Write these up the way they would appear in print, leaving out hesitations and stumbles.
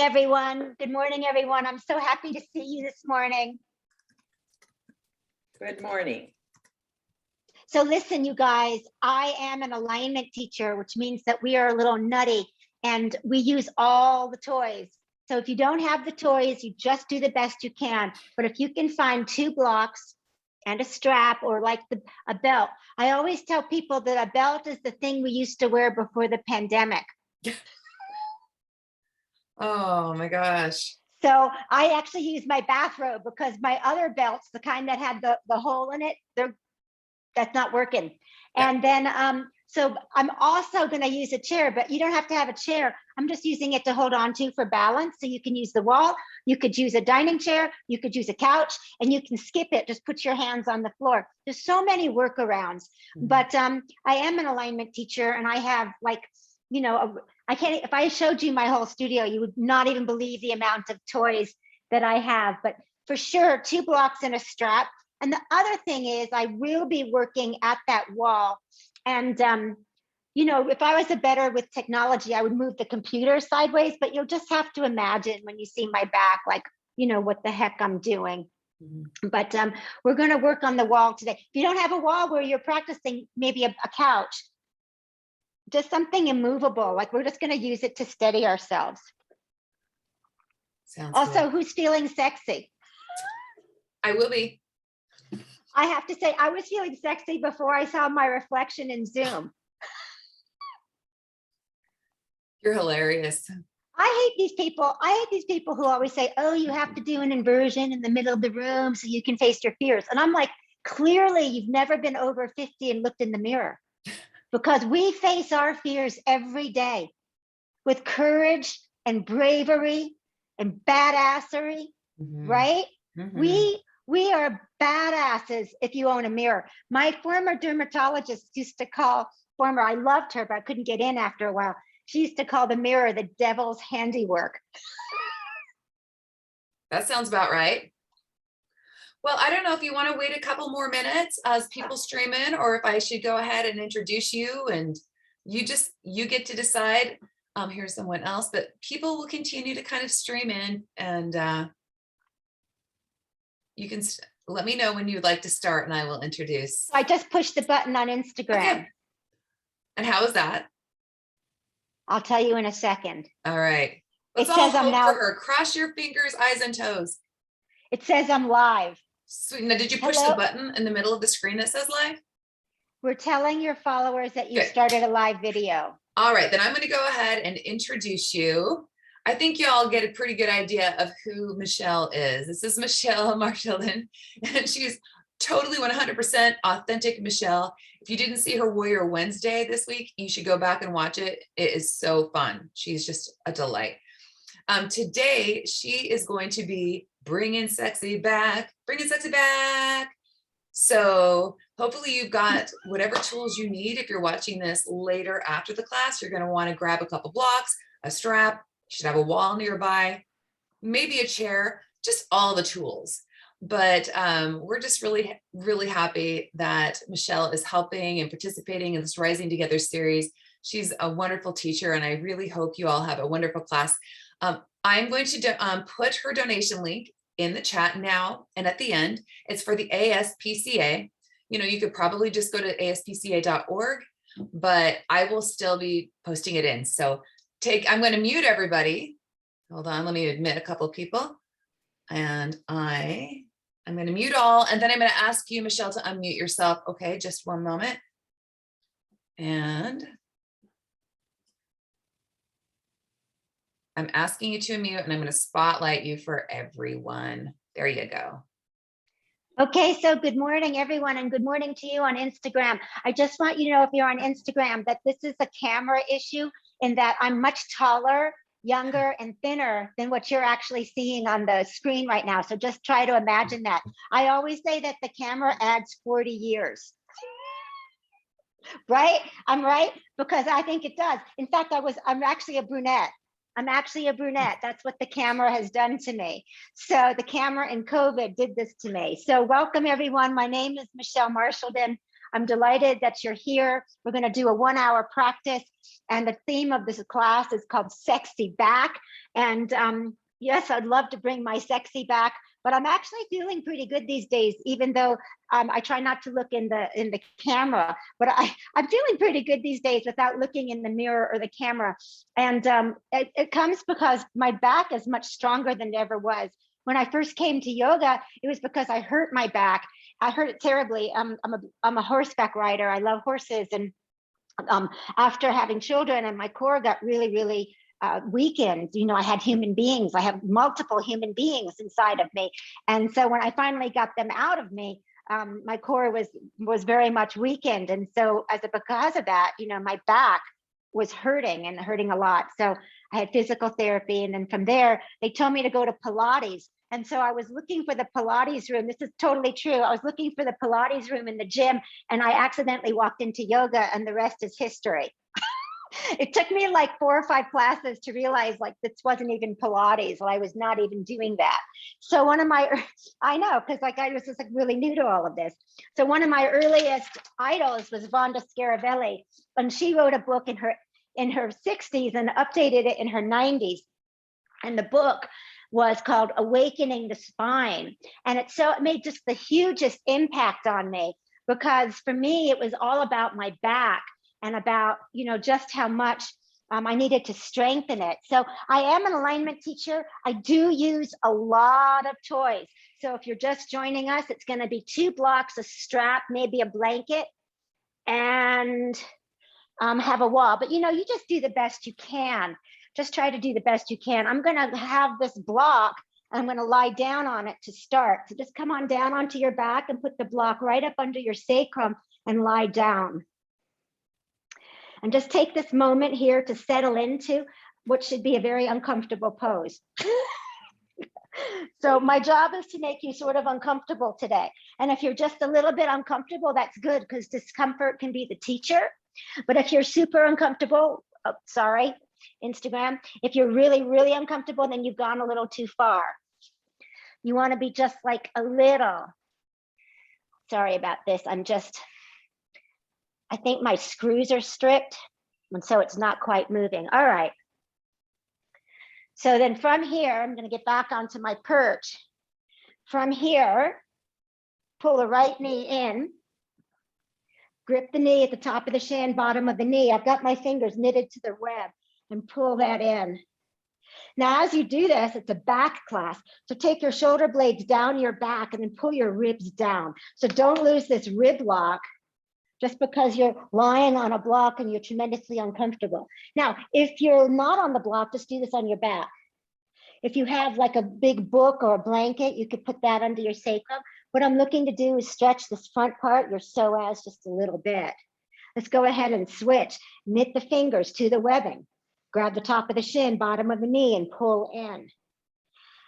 Everyone. Good morning, everyone. I'm so happy to see you this morning. Good morning. So listen, you guys, I am an alignment teacher, which means that we are a little nutty and we use all the toys. So if you don't have the toys, you just do the best you can. But if you can find 2 blocks and a strap or like a belt, I always tell people that a belt is the thing we used to wear before the pandemic. Oh my gosh. So I actually use my bathrobe because my other belts, the kind that had the hole in it, that's not working. Yeah. And then, so I'm also going to use a chair, but you don't have to have a chair. I'm just using it to hold on to for balance. So you can use the wall, you could use a dining chair, you could use a couch, and you can skip it. Just put your hands on the floor. There's so many workarounds. But I am an alignment teacher, and I have like, you know, I can't, if I showed you my whole studio, you would not even believe the amount of toys that I have. But for sure, 2 blocks and a strap. And the other thing is I will be working at that wall. And, you know, if I was better with technology, I would move the computer sideways, but you'll just have to imagine when you see my back, like, you know, what the heck I'm doing. But we're going to work on the wall today. If you don't have a wall where you're practicing, maybe a couch, just something immovable, like we're just going to use it to steady ourselves. Sounds Also, good. who's feeling sexy? I will be. I have to say, I was feeling sexy before I saw my reflection in Zoom. You're hilarious. I hate these people. I hate these people who always say, oh, you have to do an inversion in the middle of the room so you can face your fears. And I'm like, clearly you've never been over 50 and looked in the mirror, because we face our fears every day with courage and bravery and badassery, right? We are badasses if you own a mirror. My former dermatologist used to call, I loved her, but I couldn't get in after a while. She used to call the mirror the devil's handiwork. That sounds about right. Well, I don't know if you want to wait a couple more minutes as people stream in, or if I should go ahead and introduce you and you get to decide. Here's someone else, but people will continue to kind of stream in, and you can let me know when you'd like to start and I will introduce. I just pushed the button on Instagram. Okay. And how is that? I'll tell you in a second. All right. It Let's all says I'm hope now, for her. Cross your fingers, eyes, and toes. it says I'm live. Sweet. Now, did you push Hello? the button in the middle of the screen that says live? We're telling your followers that you Good. started a live video. All right, then I'm going to go ahead and introduce you. I think you all get a pretty good idea of who Michelle is. This is Michelle Marchildon, and she's totally 100% authentic Michelle. If you didn't see her Warrior Wednesday this week, you should go back and watch it. It is so fun. She's just a delight. Today, she is going to be bringing sexy back. So hopefully you've got whatever tools you need. If you're watching this later after the class, you're going to want to grab a couple blocks, a strap. You should have a wall nearby, maybe a chair, just all the tools. But we're just really, really happy that Michelle is helping and participating in this Rising Together series. She's a wonderful teacher, and I really hope you all have a wonderful class. I'm going to put her donation link in the chat now and at the end. It's for the ASPCA. You know, you could probably just go to aspca.org, but I will still be posting it in. So I'm going to mute everybody. Hold on, let me admit a couple of people. And I'm going to mute all, and then I'm going to ask you, Michelle, to unmute yourself. Okay, just one moment. And I'm asking you to unmute, and I'm going to spotlight you for everyone. There you go. Okay, so good morning, everyone, and good morning to you on Instagram. I just want you to know, if you're on Instagram, that this is a camera issue, in that I'm much taller, younger, and thinner than what you're actually seeing on the screen right now. So just try to imagine that. I always say that the camera adds 40 years. Right? I'm right, because I think it does. In fact, I'm actually a brunette. That's what the camera has done to me. So the camera and COVID did this to me. So welcome, everyone. My name is Michelle Marchildon. I'm delighted that you're here. We're going to do a 1-hour practice. And the theme of this class is called Sexyback. And yes, I'd love to bring my sexy back, but I'm actually feeling pretty good these days, even though I try not to look in the camera, but I'm feeling pretty good these days without looking in the mirror or the camera. And it comes because my back is much stronger than it ever was. When I first came to yoga, it was because I hurt my back. I hurt it terribly. I'm a horseback rider. I love horses. And after having children, and my core got really weakened. You know, I had human beings. I have multiple human beings inside of me. And so when I finally got them out of me, my core was very much weakened. And so because of that, you know, my back was hurting and hurting a lot. So I had physical therapy. And then from there, they told me to go to Pilates. And so I was looking for the Pilates room. This is totally true. I was looking for the Pilates room in the gym, and I accidentally walked into yoga, and the rest is history. It took me like 4 or 5 classes to realize like this wasn't even Pilates. I was not even doing that. So one of my, I know, because like I was just like really new to all of this. So one of my earliest idols was Vonda Scarabelli, and she wrote a book in her 60s and updated it in her 90s. And the book was called Awakening the Spine. And it made just the hugest impact on me, because for me, it was all about my back and about, you know, just how much I needed to strengthen it. So I am an alignment teacher. I do use a lot of toys. So if you're just joining us, it's going to be 2 blocks, a strap, maybe a blanket, and have a wall. But, you know, you just do the best you can. Just try to do the best you can. I'm going to have this block. I'm going to lie down on it to start. So just come on down onto your back and put the block right up under your sacrum and lie down. And just take this moment here to settle into what should be a very uncomfortable pose. So my job is to make you sort of uncomfortable today. And if you're just a little bit uncomfortable, that's good, because discomfort can be the teacher. But if you're super uncomfortable, oh, sorry, Instagram, if you're really uncomfortable, then you've gone a little too far. You want to be just like a little, sorry about this, I think my screws are stripped, and so it's not quite moving. All right. So then from here, I'm going to get back onto my perch. From here, pull the right knee in, grip the knee at the top of the shin, bottom of the knee. I've got my fingers knitted to the web, and pull that in. Now, as you do this, it's a back class. So take your shoulder blades down your back and then pull your ribs down. So don't lose this rib lock just because you're lying on a block and you're tremendously uncomfortable. Now, if you're not on the block, just do this on your back. If you have like a big book or a blanket, you could put that under your sacrum. What I'm looking to do is stretch this front part, your psoas, just a little bit. Let's go ahead and switch. Knit the fingers to the webbing. Grab the top of the shin, bottom of the knee, and pull in.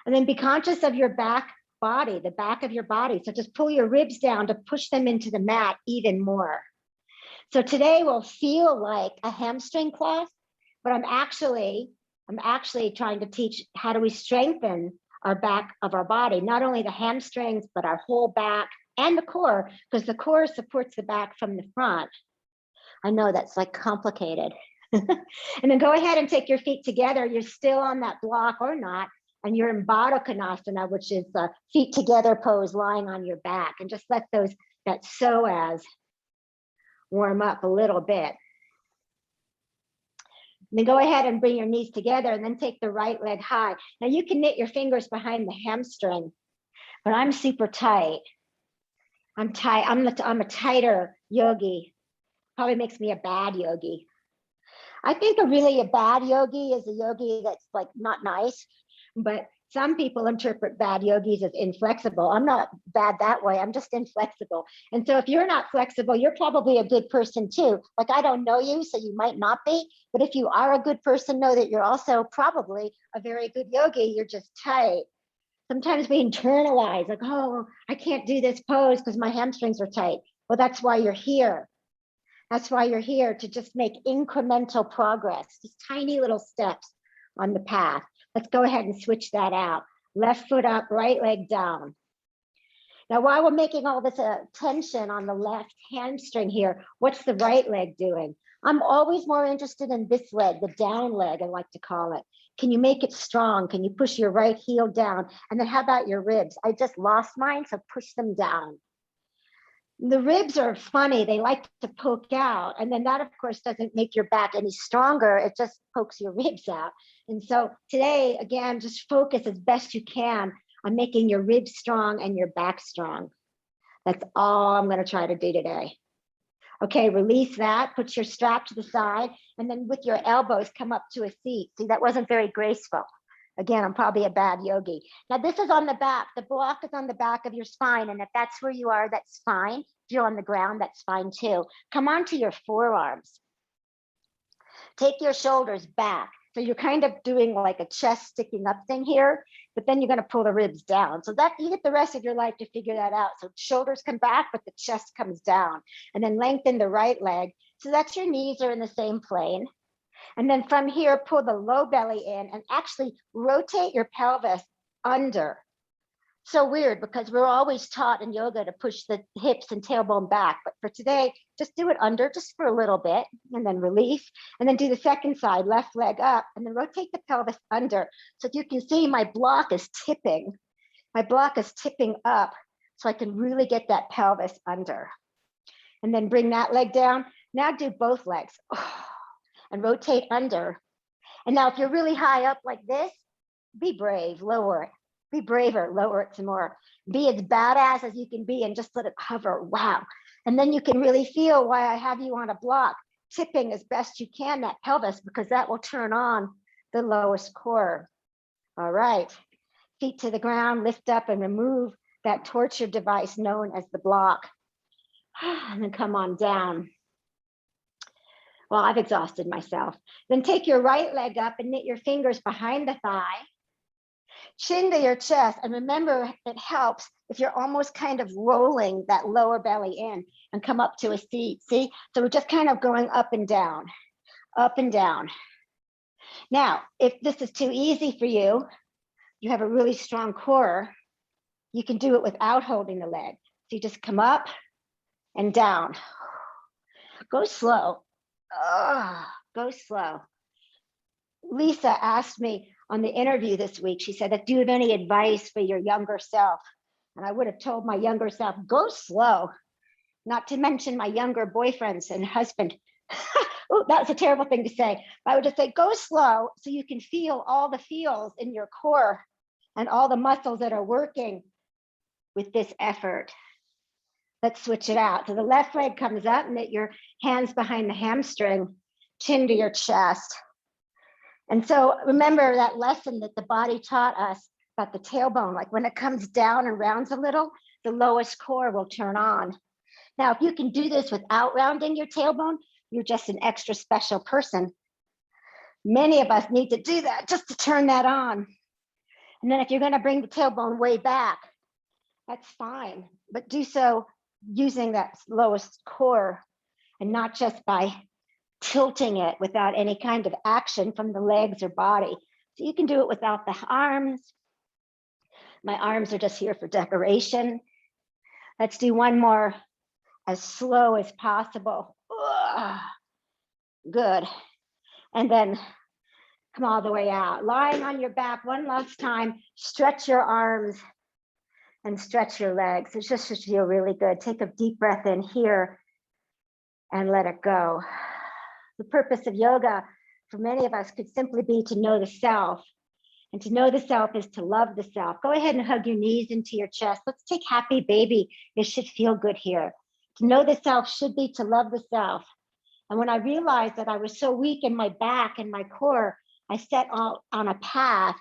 And then be conscious of your back body, the back of your body. So just pull your ribs down to push them into the mat even more. So today will feel like a hamstring class, but I'm actually trying to teach how do we strengthen our back of our body, not only the hamstrings, but our whole back and the core, because the core supports the back from the front. I know that's like complicated. And then go ahead and take your feet together. You're still on that block or not, and you're in Badakanasana, which is the feet together pose, lying on your back, and just let that psoas warm up a little bit. And then go ahead and bring your knees together, and then take the right leg high. Now you can knit your fingers behind the hamstring, but I'm super tight. I'm tight. I'm a tighter yogi. Probably makes me a bad yogi. I think a bad yogi is a yogi that's like not nice, but some people interpret bad yogis as inflexible. I'm not bad that way. I'm just inflexible. And so if you're not flexible, you're probably a good person too. Like, I don't know you, so you might not be, but if you are a good person, know that you're also probably a very good yogi. You're just tight. Sometimes we internalize like, oh, I can't do this pose because my hamstrings are tight. Well, that's why you're here. That's why you're here, to just make incremental progress, just tiny little steps on the path. Let's go ahead and switch that out. Left foot up, right leg down. Now, while we're making all this tension on the left hamstring here, what's the right leg doing? I'm always more interested in this leg, the down leg, I like to call it. Can you make it strong? Can you push your right heel down? And then how about your ribs? I just lost mine, so push them down. The ribs are funny. They like to poke out. And then that, of course, doesn't make your back any stronger. It just pokes your ribs out. And so today, again, just focus as best you can on making your ribs strong and your back strong. That's all I'm going to try to do today. Okay, release that. Put your strap to the side. And then with your elbows, come up to a seat. See, that wasn't very graceful. Again, I'm probably a bad yogi. Now this is on the back. The block is on the back of your spine. And if that's where you are, that's fine. If you're on the ground, that's fine too. Come onto your forearms. Take your shoulders back. So you're kind of doing like a chest sticking up thing here, but then you're going to pull the ribs down. So that you get the rest of your life to figure that out. So shoulders come back, but the chest comes down, and then lengthen the right leg so that your knees are in the same plane. And then from here, pull the low belly in and actually rotate your pelvis under. So weird because we're always taught in yoga to push the hips and tailbone back. But for today, just do it under just for a little bit and then release. And then do the second side, left leg up, and then rotate the pelvis under. So if you can see, my block is tipping. My block is tipping up so I can really get that pelvis under. And then bring that leg down. Now do both legs and rotate under. And now if you're really high up like this, be brave, lower it. Be braver, lower it some more. Be as badass as you can be and just let it hover. Wow. And then you can really feel why I have you on a block, tipping as best you can that pelvis, because that will turn on the lowest core. All right. Feet to the ground, lift up and remove that torture device known as the block. And then come on down. Well, I've exhausted myself. Then take your right leg up and knit your fingers behind the thigh. Chin to your chest, and remember it helps if you're almost kind of rolling that lower belly in and come up to a seat. See, so we're just kind of going up and down, up and down. Now, if this is too easy for you, you have a really strong core, you can do it without holding the leg. So you just come up and down. Go slow. Go slow. Lisa asked me on the interview this week, she said, do you have any advice for your younger self? And I would have told my younger self, go slow, not to mention my younger boyfriends and husband. Oh, that's a terrible thing to say. I would just say, go slow so you can feel all the feels in your core and all the muscles that are working with this effort. Let's switch it out. So the left leg comes up, knit your hands behind the hamstring, chin to your chest. And so remember that lesson that the body taught us about the tailbone, like when it comes down and rounds a little, the lowest core will turn on. Now, if you can do this without rounding your tailbone, you're just an extra special person. Many of us need to do that just to turn that on. And then if you're going to bring the tailbone way back, that's fine, but do so using that lowest core and not just by tilting it without any kind of action from the legs or body. So you can do it without the arms. My arms are just here for decoration. Let's do one more as slow as possible. Good. And then come all the way out. Lying on your back one last time, stretch your arms and stretch your legs. It just should feel really good. Take a deep breath in here and let it go. The purpose of yoga for many of us could simply be to know the self. And to know the self is to love the self. Go ahead and hug your knees into your chest. Let's take happy baby. It should feel good here. To know the self should be to love the self. And when I realized that I was so weak in my back and my core, I set on a path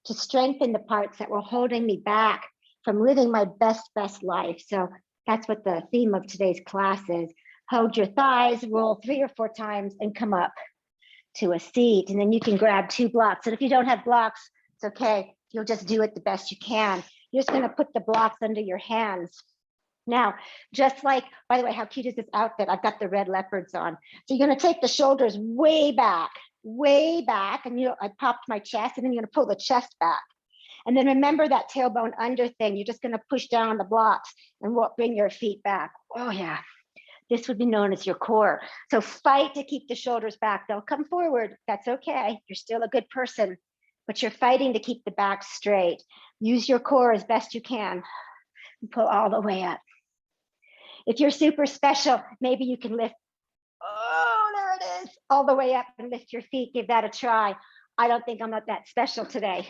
to strengthen the parts that were holding me back from living my best life. So that's what the theme of today's class is. Hold your thighs, roll 3 or 4 times and come up to a seat. And then you can grab 2 blocks. And if you don't have blocks, it's okay. You'll just do it the best you can. You're just gonna put the blocks under your hands. Now, just like, by the way, how cute is this outfit? I've got the red leopards on. So you're gonna take the shoulders way back, and I popped my chest, and then you're gonna pull the chest back. And then remember that tailbone under thing. You're just going to push down on the blocks and bring your feet back. Oh yeah. This would be known as your core. So fight to keep the shoulders back. They'll come forward. That's okay. You're still a good person, but you're fighting to keep the back straight. Use your core as best you can. And pull all the way up. If you're super special, maybe you can lift. Oh, there it is. All the way up and lift your feet. Give that a try. I don't think I'm not that special today.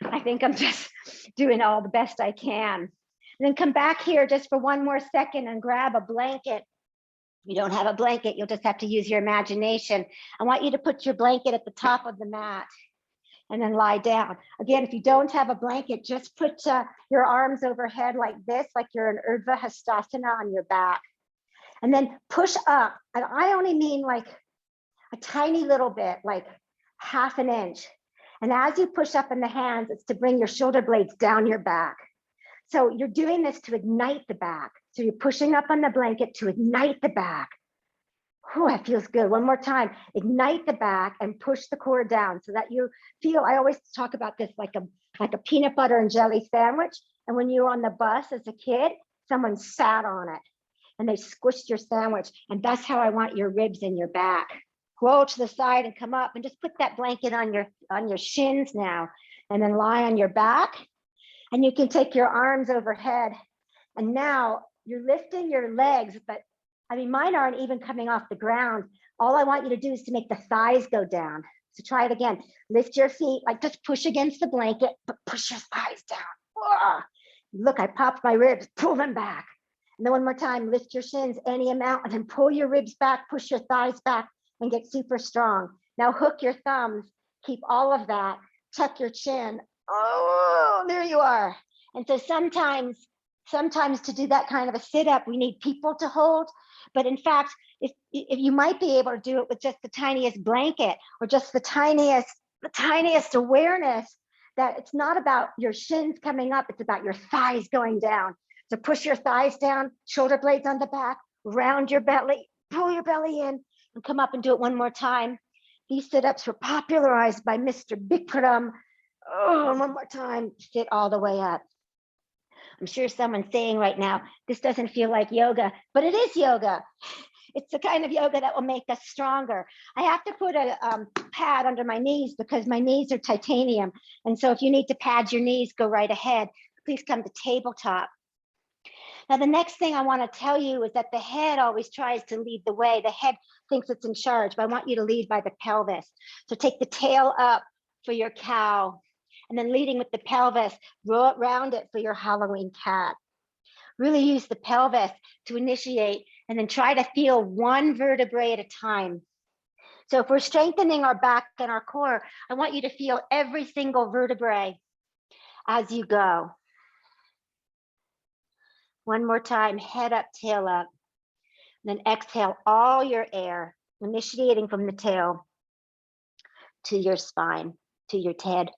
I think I'm just doing all the best I can. And then come back here just for one more second and grab a blanket. You don't have a blanket, you'll just have to use your imagination. I want you to put your blanket at the top of the mat and then lie down. Again, if you don't have a blanket, just put your arms overhead like this, like you're in Urdhva Hastasana on your back. And then push up. And I only mean like a tiny little bit, like half an inch. And as you push up in the hands, it's to bring your shoulder blades down your back. So you're doing this to ignite the back. So you're pushing up on the blanket to ignite the back. Oh, that feels good. One more time. Ignite the back and push the core down so that you feel, I always talk about this like a peanut butter and jelly sandwich. And when you were on the bus as a kid, someone sat on it and they squished your sandwich. And that's how I want your ribs and your back. Roll to the side and come up and just put that blanket on your shins now, and then lie on your back. And you can take your arms overhead. And now you're lifting your legs, but I mean, mine aren't even coming off the ground. All I want you to do is to make the thighs go down. So try it again. Lift your feet, like just push against the blanket, but push your thighs down. Whoa. Look, I popped my ribs, pull them back. And then one more time, lift your shins any amount and then pull your ribs back, push your thighs back and get super strong. Now hook your thumbs, keep all of that, tuck your chin. Oh, there you are. And so sometimes to do that kind of a sit-up, we need people to hold. But in fact, if you might be able to do it with just the tiniest blanket or just the tiniest awareness that it's not about your shins coming up, it's about your thighs going down. So push your thighs down, shoulder blades on the back, round your belly, pull your belly in, and come up and do it one more time. These sit-ups were popularized by Mr. Bikram. Oh, one more time, sit all the way up. I'm sure someone's saying right now, this doesn't feel like yoga, but it is yoga. It's the kind of yoga that will make us stronger. I have to put a pad under my knees because my knees are titanium. And so if you need to pad your knees, go right ahead. Please come to tabletop. Now, the next thing I want to tell you is that the head always tries to lead the way. The head thinks it's in charge, but I want you to lead by the pelvis. So take the tail up for your cow, and then leading with the pelvis, round it for your Halloween cat. Really use the pelvis to initiate, and then try to feel one vertebrae at a time. So if we're strengthening our back and our core, I want you to feel every single vertebrae as you go. One more time, head up, tail up. And then exhale all your air, initiating from the tail to your spine, to your head.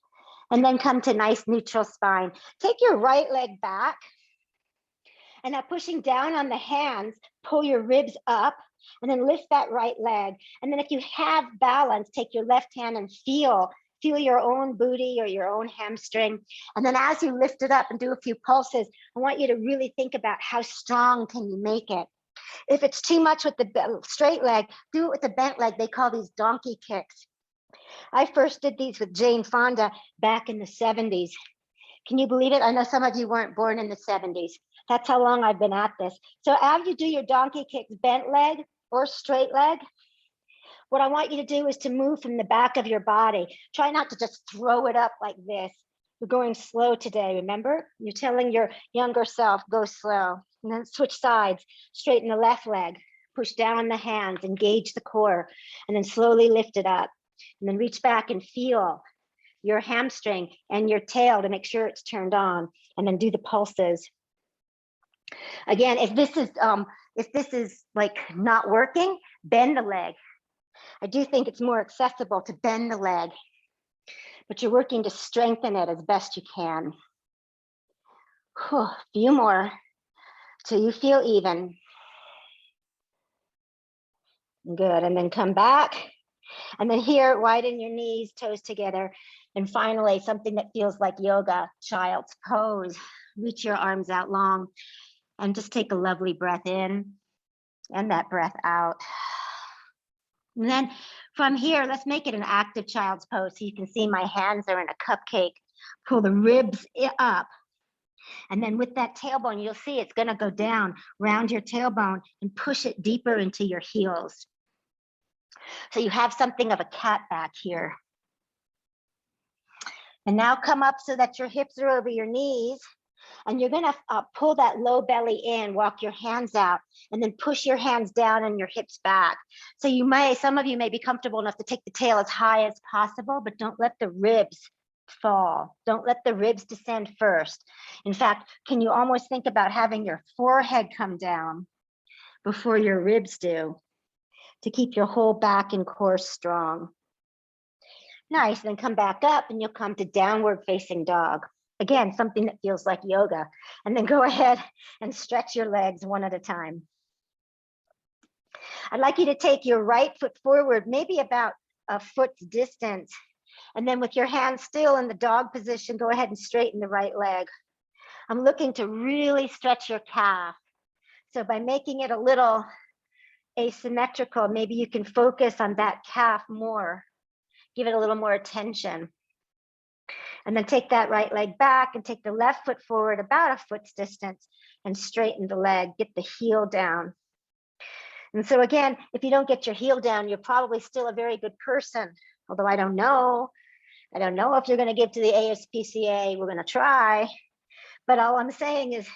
And then come to nice neutral spine. Take your right leg back. And now pushing down on the hands, pull your ribs up and then lift that right leg. And then if you have balance, take your left hand and feel your own booty or your own hamstring. And then as you lift it up and do a few pulses, I want you to really think about how strong can you make it. If it's too much with the straight leg, do it with the bent leg. They call these donkey kicks. I first did these with Jane Fonda back in the 70s. Can you believe it? I know some of you weren't born in the 70s. That's how long I've been at this. So as you do your donkey kicks, bent leg or straight leg, what I want you to do is to move from the back of your body. Try not to just throw it up like this. You're going slow today, remember? You're telling your younger self, go slow. And then switch sides, straighten the left leg, push down on the hands, engage the core, and then slowly lift it up. And then reach back and feel your hamstring and your tail to make sure it's turned on, and then do the pulses. Again, if this is like not working, bend the leg. I do think it's more accessible to bend the leg, but you're working to strengthen it as best you can. A few more till you feel even. Good, and then come back. And then here, widen your knees, toes together. And finally, something that feels like yoga, child's pose. Reach your arms out long and just take a lovely breath in and that breath out. And then from here, let's make it an active child's pose. So you can see my hands are in a cupcake. Pull the ribs up. And then with that tailbone, you'll see it's going to go down, round your tailbone and push it deeper into your heels. So you have something of a cat back here. And now come up so that your hips are over your knees. And you're going to pull that low belly in, walk your hands out, and then push your hands down and your hips back. So some of you may be comfortable enough to take the tail as high as possible, but don't let the ribs fall. Don't let the ribs descend first. In fact, can you almost think about having your forehead come down before your ribs do, to keep your whole back and core strong? Nice, then come back up and you'll come to downward facing dog. Again, something that feels like yoga. And then go ahead and stretch your legs one at a time. I'd like you to take your right foot forward, maybe about a foot's distance. And then with your hands still in the dog position, go ahead and straighten the right leg. I'm looking to really stretch your calf. So by making it a little asymmetrical, maybe you can focus on that calf more. Give it a little more attention. And then take that right leg back and take the left foot forward about a foot's distance and straighten the leg, get the heel down. And so again, if you don't get your heel down, you're probably still a very good person. Although I don't know if you're going to give to the ASPCA, we're going to try. But all I'm saying is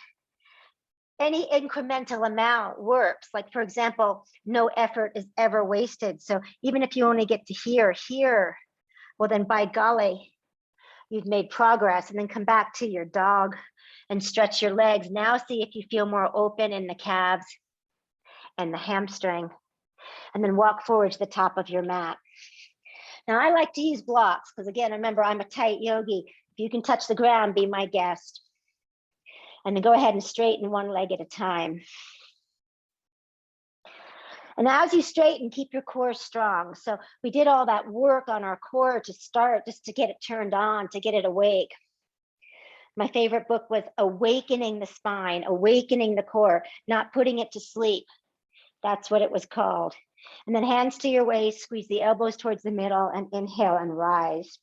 any incremental amount works. Like for example, no effort is ever wasted. So even if you only get to here, well then by golly, you've made progress. And then come back to your dog and stretch your legs. Now see if you feel more open in the calves and the hamstring. And then walk forward to the top of your mat. Now I like to use blocks because again, remember I'm a tight yogi. If you can touch the ground, be my guest. And then go ahead and straighten one leg at a time. And as you straighten, keep your core strong. So we did all that work on our core to start, just to get it turned on, to get it awake. My favorite book was Awakening the Spine, Awakening the Core, not putting it to sleep. That's what it was called. And then hands to your waist, squeeze the elbows towards the middle and inhale and rise.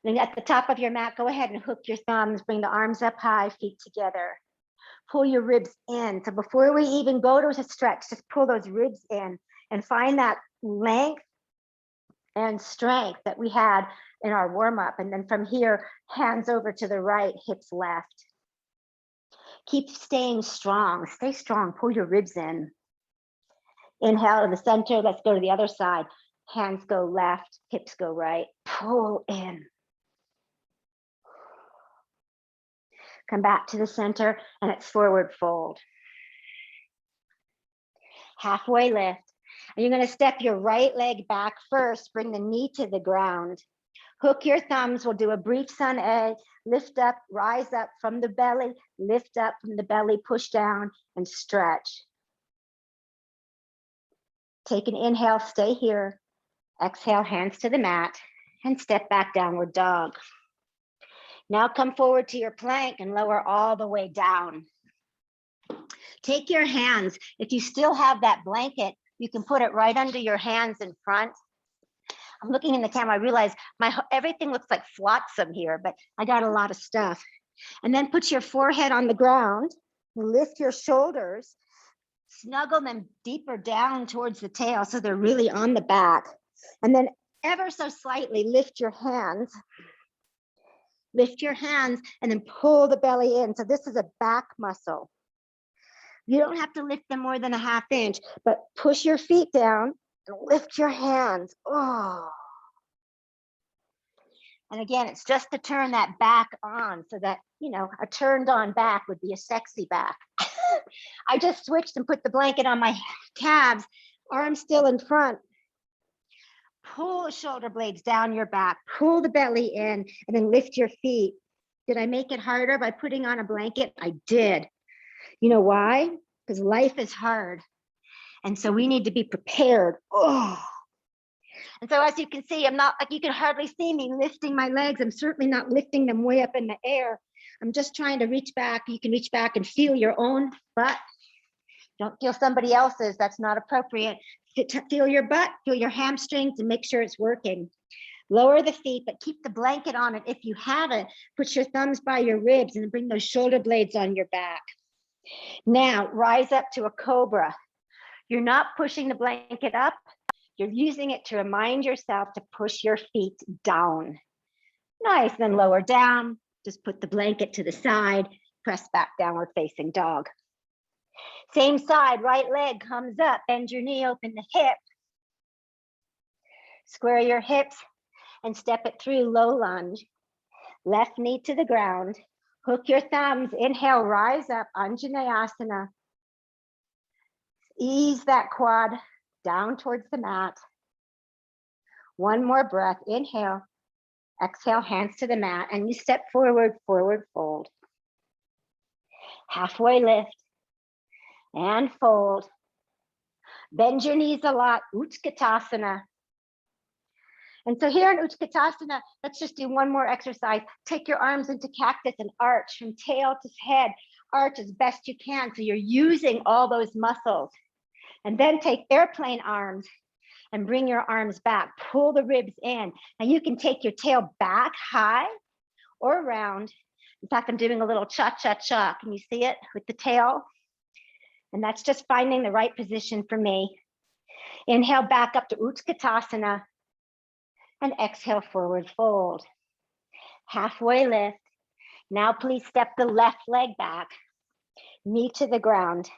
And then at the top of your mat, go ahead and hook your thumbs, bring the arms up high, feet together. Pull your ribs in. So before we even go to a stretch, just pull those ribs in and find that length and strength that we had in our warm up. And then from here, hands over to the right, hips left. Keep staying strong. Stay strong. Pull your ribs in. Inhale to the center. Let's go to the other side. Hands go left, hips go right. Pull in. Come back to the center and it's forward fold. Halfway lift. And you're going to step your right leg back first. Bring the knee to the ground. Hook your thumbs. We'll do a brief sun A. Lift up, rise up from the belly. Lift up from the belly, push down and stretch. Take an inhale, stay here. Exhale, hands to the mat and step back, downward dog. Now come forward to your plank and lower all the way down. Take your hands. If you still have that blanket, you can put it right under your hands in front. I'm looking in the camera, I realize everything looks like flotsam here, but I got a lot of stuff. And then put your forehead on the ground, lift your shoulders, snuggle them deeper down towards the tail so they're really on the back. And then ever so slightly lift your hands. Lift your hands and then pull the belly in. So this is a back muscle. You don't have to lift them more than a ½ inch, but push your feet down and lift your hands. Oh. And again, it's just to turn that back on so that, you know, a turned on back would be a sexy back. I just switched and put the blanket on my calves, arms still in front. Pull the shoulder blades down your back, pull the belly in, and then lift your feet. Did I make it harder by putting on a blanket? I did. You know why? Because life is hard. And so we need to be prepared. Oh, And so as you can see, I'm not, like, you can hardly see me lifting my legs. I'm certainly not lifting them way up in the air. I'm just trying to reach back. You can reach back and feel your own butt. Don't feel somebody else's, that's not appropriate. Feel your butt, feel your hamstrings, and make sure it's working. Lower the feet, but keep the blanket on it. If you haven't, put your thumbs by your ribs and bring those shoulder blades on your back. Now, rise up to a cobra. You're not pushing the blanket up. You're using it to remind yourself to push your feet down. Nice, then lower down. Just put the blanket to the side, press back, downward facing dog. Same side, right leg comes up, bend your knee, open the hip. Square your hips and step it through, low lunge. Left knee to the ground. Hook your thumbs, inhale, rise up, Anjaneyasana. Ease that quad down towards the mat. One more breath, inhale, exhale, hands to the mat, and you step forward, forward fold. Halfway lift and fold. Bend your knees a lot, Utkatasana. And so here in Utkatasana, let's just do one more exercise. Take your arms into cactus and arch from tail to head. Arch as best you can, so you're using all those muscles. And then take airplane arms and bring your arms back. Pull the ribs in. And you can take your tail back high or around. In fact, I'm doing a little cha-cha-cha. Can you see it with the tail? And that's just finding the right position for me. Inhale back up to Utkatasana. And exhale, forward fold. Halfway lift. Now please step the left leg back. Knee to the ground.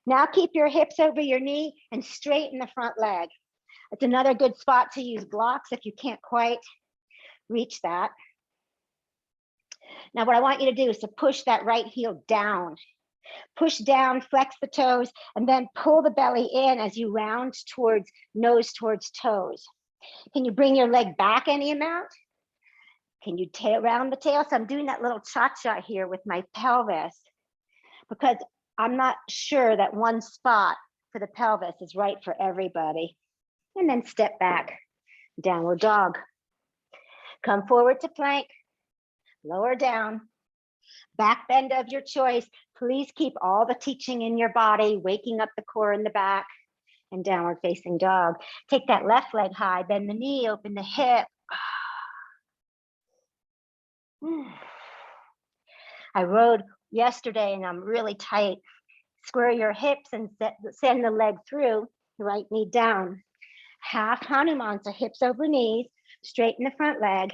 Now keep your hips over your knee and straighten the front leg. It's another good spot to use blocks if you can't quite reach that. Now what I want you to do is to push that right heel down. Push down, flex the toes, and then pull the belly in as you round towards nose towards toes. Can you bring your leg back any amount? Can you round the tail? So I'm doing that little cha-cha here with my pelvis because I'm not sure that one spot for the pelvis is right for everybody. And then step back, downward dog. Come forward to plank, lower down, back bend of your choice. Please keep all the teaching in your body, waking up the core in the back, and downward facing dog. Take that left leg high, bend the knee, open the hip. I rode yesterday and I'm really tight. Square your hips and send the leg through, right knee down. Half Hanuman, so hips over knees, straighten the front leg,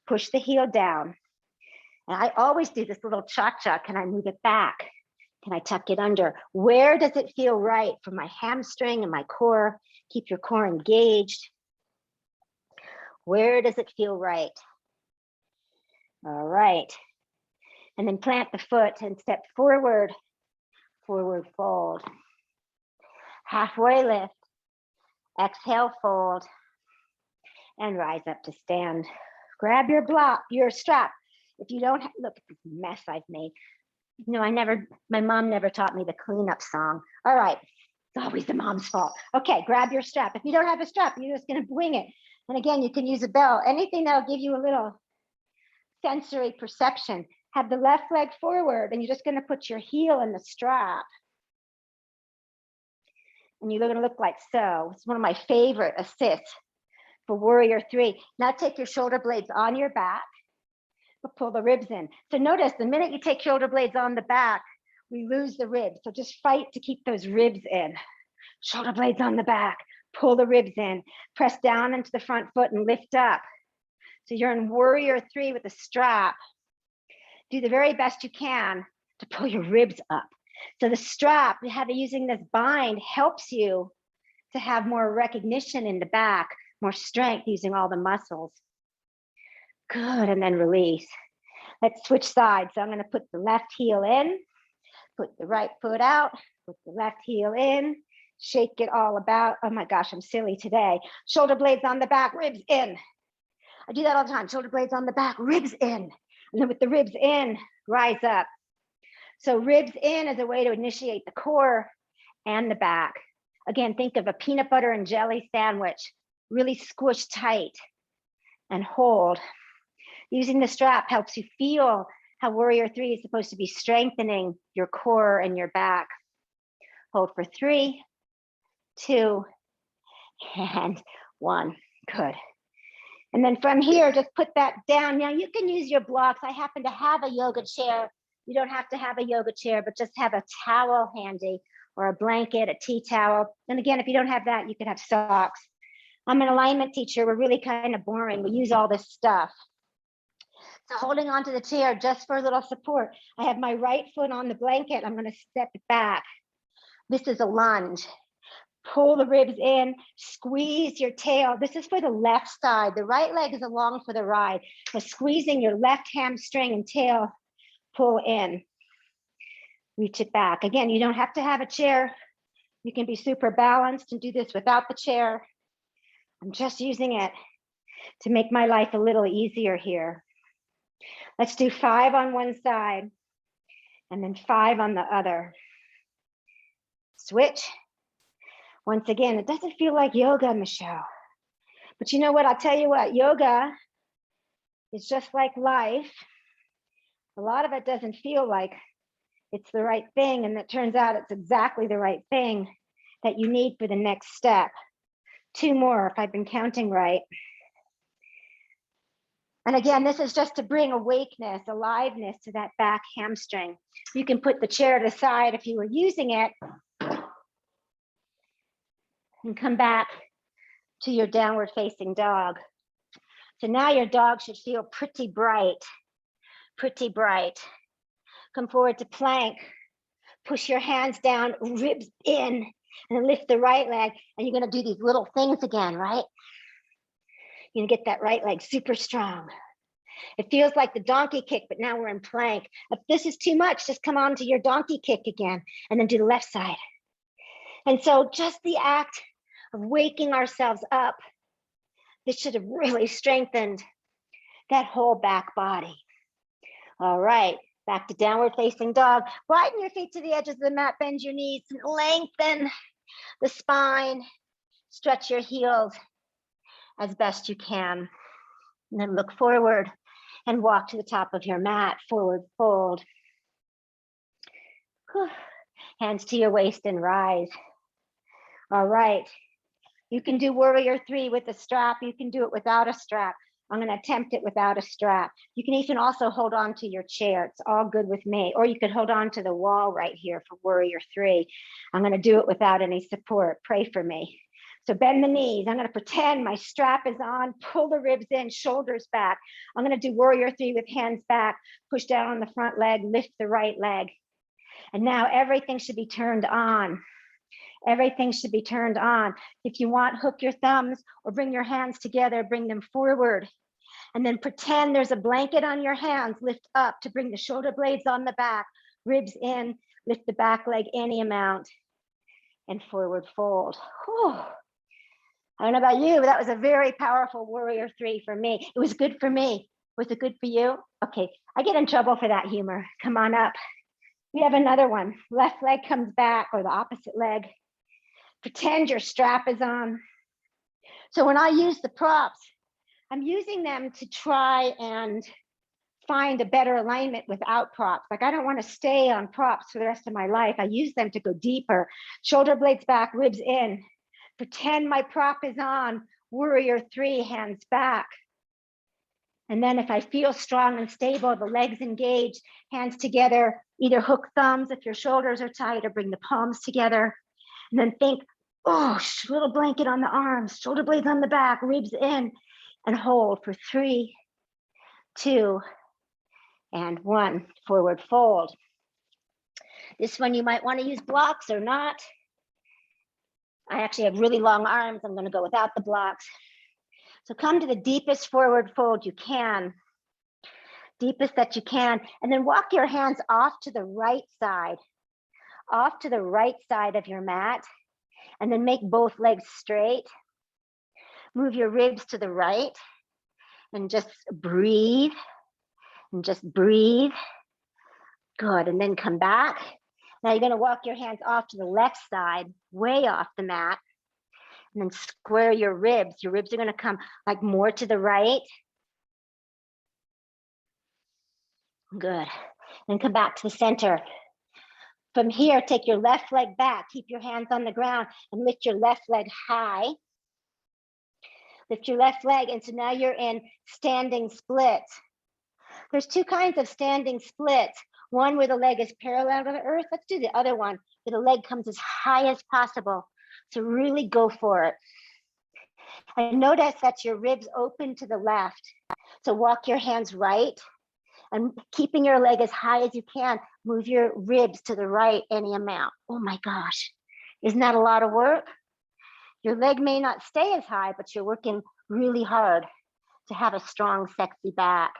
push the heel down. And I always do this little cha-cha. Can I move it back? Can I tuck it under? Where does it feel right for my hamstring and my core? Keep your core engaged. Where does it feel right? All right. And then plant the foot and step forward, forward fold. Halfway lift, exhale, fold, and rise up to stand. Grab your block, your strap. If you don't, look at this mess I've made. No, my mom never taught me the cleanup song. All right, it's always the mom's fault. Okay, grab your strap. If you don't have a strap, you're just gonna wing it. And again, you can use a bell, anything that'll give you a little sensory perception. Have the left leg forward and you're just gonna put your heel in the strap. And you're gonna look like so. It's one of my favorite assists for Warrior 3. Now take your shoulder blades on your back. But pull the ribs in. So notice the minute you take shoulder blades on the back, we lose the ribs. So just fight to keep those ribs in. Shoulder blades on the back, pull the ribs in, press down into the front foot and lift up. So you're in Warrior 3 with a strap. Do the very best you can to pull your ribs up. So the strap, using this bind helps you to have more recognition in the back, more strength using all the muscles. Good, and then release. Let's switch sides. So I'm gonna put the left heel in, put the right foot out, put the left heel in, shake it all about. Oh my gosh, I'm silly today. Shoulder blades on the back, ribs in. I do that all the time. Shoulder blades on the back, ribs in. And then with the ribs in, rise up. So ribs in is a way to initiate the core and the back. Again, think of a peanut butter and jelly sandwich. really squish tight and hold. Using the strap helps you feel how warrior 3 is supposed to be strengthening your core and your back. Hold for 3, 2, and 1. Good. And then from here, just put that down. Now you can use your blocks. I happen to have a yoga chair. You don't have to have a yoga chair, but just have a towel handy or a blanket, a tea towel. And again, if you don't have that, you could have socks. I'm an alignment teacher. We're really kind of boring. We use all this stuff. So holding onto the chair just for a little support. I have my right foot on the blanket. I'm going to step it back. This is a lunge. Pull the ribs in, squeeze your tail. This is for the left side. The right leg is along for the ride. So squeezing your left hamstring and tail, pull in. Reach it back. Again, you don't have to have a chair. You can be super balanced and do this without the chair. I'm just using it to make my life a little easier here. Let's do 5 on one side and then 5 on the other. Switch. Once again, it doesn't feel like yoga, Michelle. But you know what? I'll tell you what, yoga is just like life. A lot of it doesn't feel like it's the right thing, and it turns out it's exactly the right thing that you need for the next step. 2 more, if I've been counting right. And again, this is just to bring awakeness, aliveness to that back hamstring. You can put the chair to the side if you were using it, and come back to your downward facing dog. So now your dog should feel pretty bright, pretty bright. Come forward to plank. Push your hands down, ribs in, and lift the right leg. And you're going to do these little things again, right? You're going to get that right leg super strong. It feels like the donkey kick, but now we're in plank. If this is too much, just come on to your donkey kick again, and then do the left side. And so just the act of waking ourselves up, this should have really strengthened that whole back body. All right, back to downward facing dog. Widen your feet to the edges of the mat, bend your knees, and lengthen the spine. Stretch your heels as best you can. And then look forward and walk to the top of your mat, forward fold. Whew. Hands to your waist and rise. All right. You can do warrior 3 with a strap. You can do it without a strap. I'm going to attempt it without a strap. You can even also hold on to your chair. It's all good with me. Or you could hold on to the wall right here for warrior 3. I'm going to do it without any support. Pray for me. So bend the knees. I'm going to pretend my strap is on. Pull the ribs in, shoulders back. I'm going to do warrior 3 with hands back. Push down on the front leg, lift the right leg. And now everything should be turned on. Everything should be turned on. If you want, hook your thumbs or bring your hands together, bring them forward. And then pretend there's a blanket on your hands, lift up to bring the shoulder blades on the back, ribs in, lift the back leg any amount, and forward fold. Whew. I don't know about you, but that was a very powerful warrior 3 for me. It was good for me. Was it good for you? Okay, I get in trouble for that humor. Come on up. We have another one. Left leg comes back, or the opposite leg. Pretend your strap is on. So when I use the props, I'm using them to try and find a better alignment without props. Like I don't want to stay on props for the rest of my life. I use them to go deeper. Shoulder blades back, ribs in. Pretend my prop is on. Warrior 3, hands back. And then if I feel strong and stable, the legs engaged, hands together, either hook thumbs if your shoulders are tight or bring the palms together. And then think, oh, little blanket on the arms, shoulder blades on the back, ribs in, and hold for 3, 2, and 1. Forward fold. This one you might want to use blocks or not. I actually have really long arms. I'm going to go without the blocks. So come to the deepest forward fold you can, deepest that you can, and then walk your hands off to the right side of your mat, and then make both legs straight. Move your ribs to the right and just breathe, Good, and then come back. Now you're going to walk your hands off to the left side, way off the mat, And then square your ribs. Your ribs are going to come like more to the right. Good. Then come back to the center. From here, take your left leg back. Keep your hands on the ground and lift your left leg high. Lift your left leg. And so now you're in standing split. There's two kinds of standing splits. One where the leg is parallel to the earth. Let's do the other one where the leg comes as high as possible. So really go for it. And notice that your ribs open to the left. So walk your hands right and keeping your leg as high as you can, move your ribs to the right any amount. Oh my gosh, isn't that a lot of work? Your leg may not stay as high, but you're working really hard to have a strong, sexy back.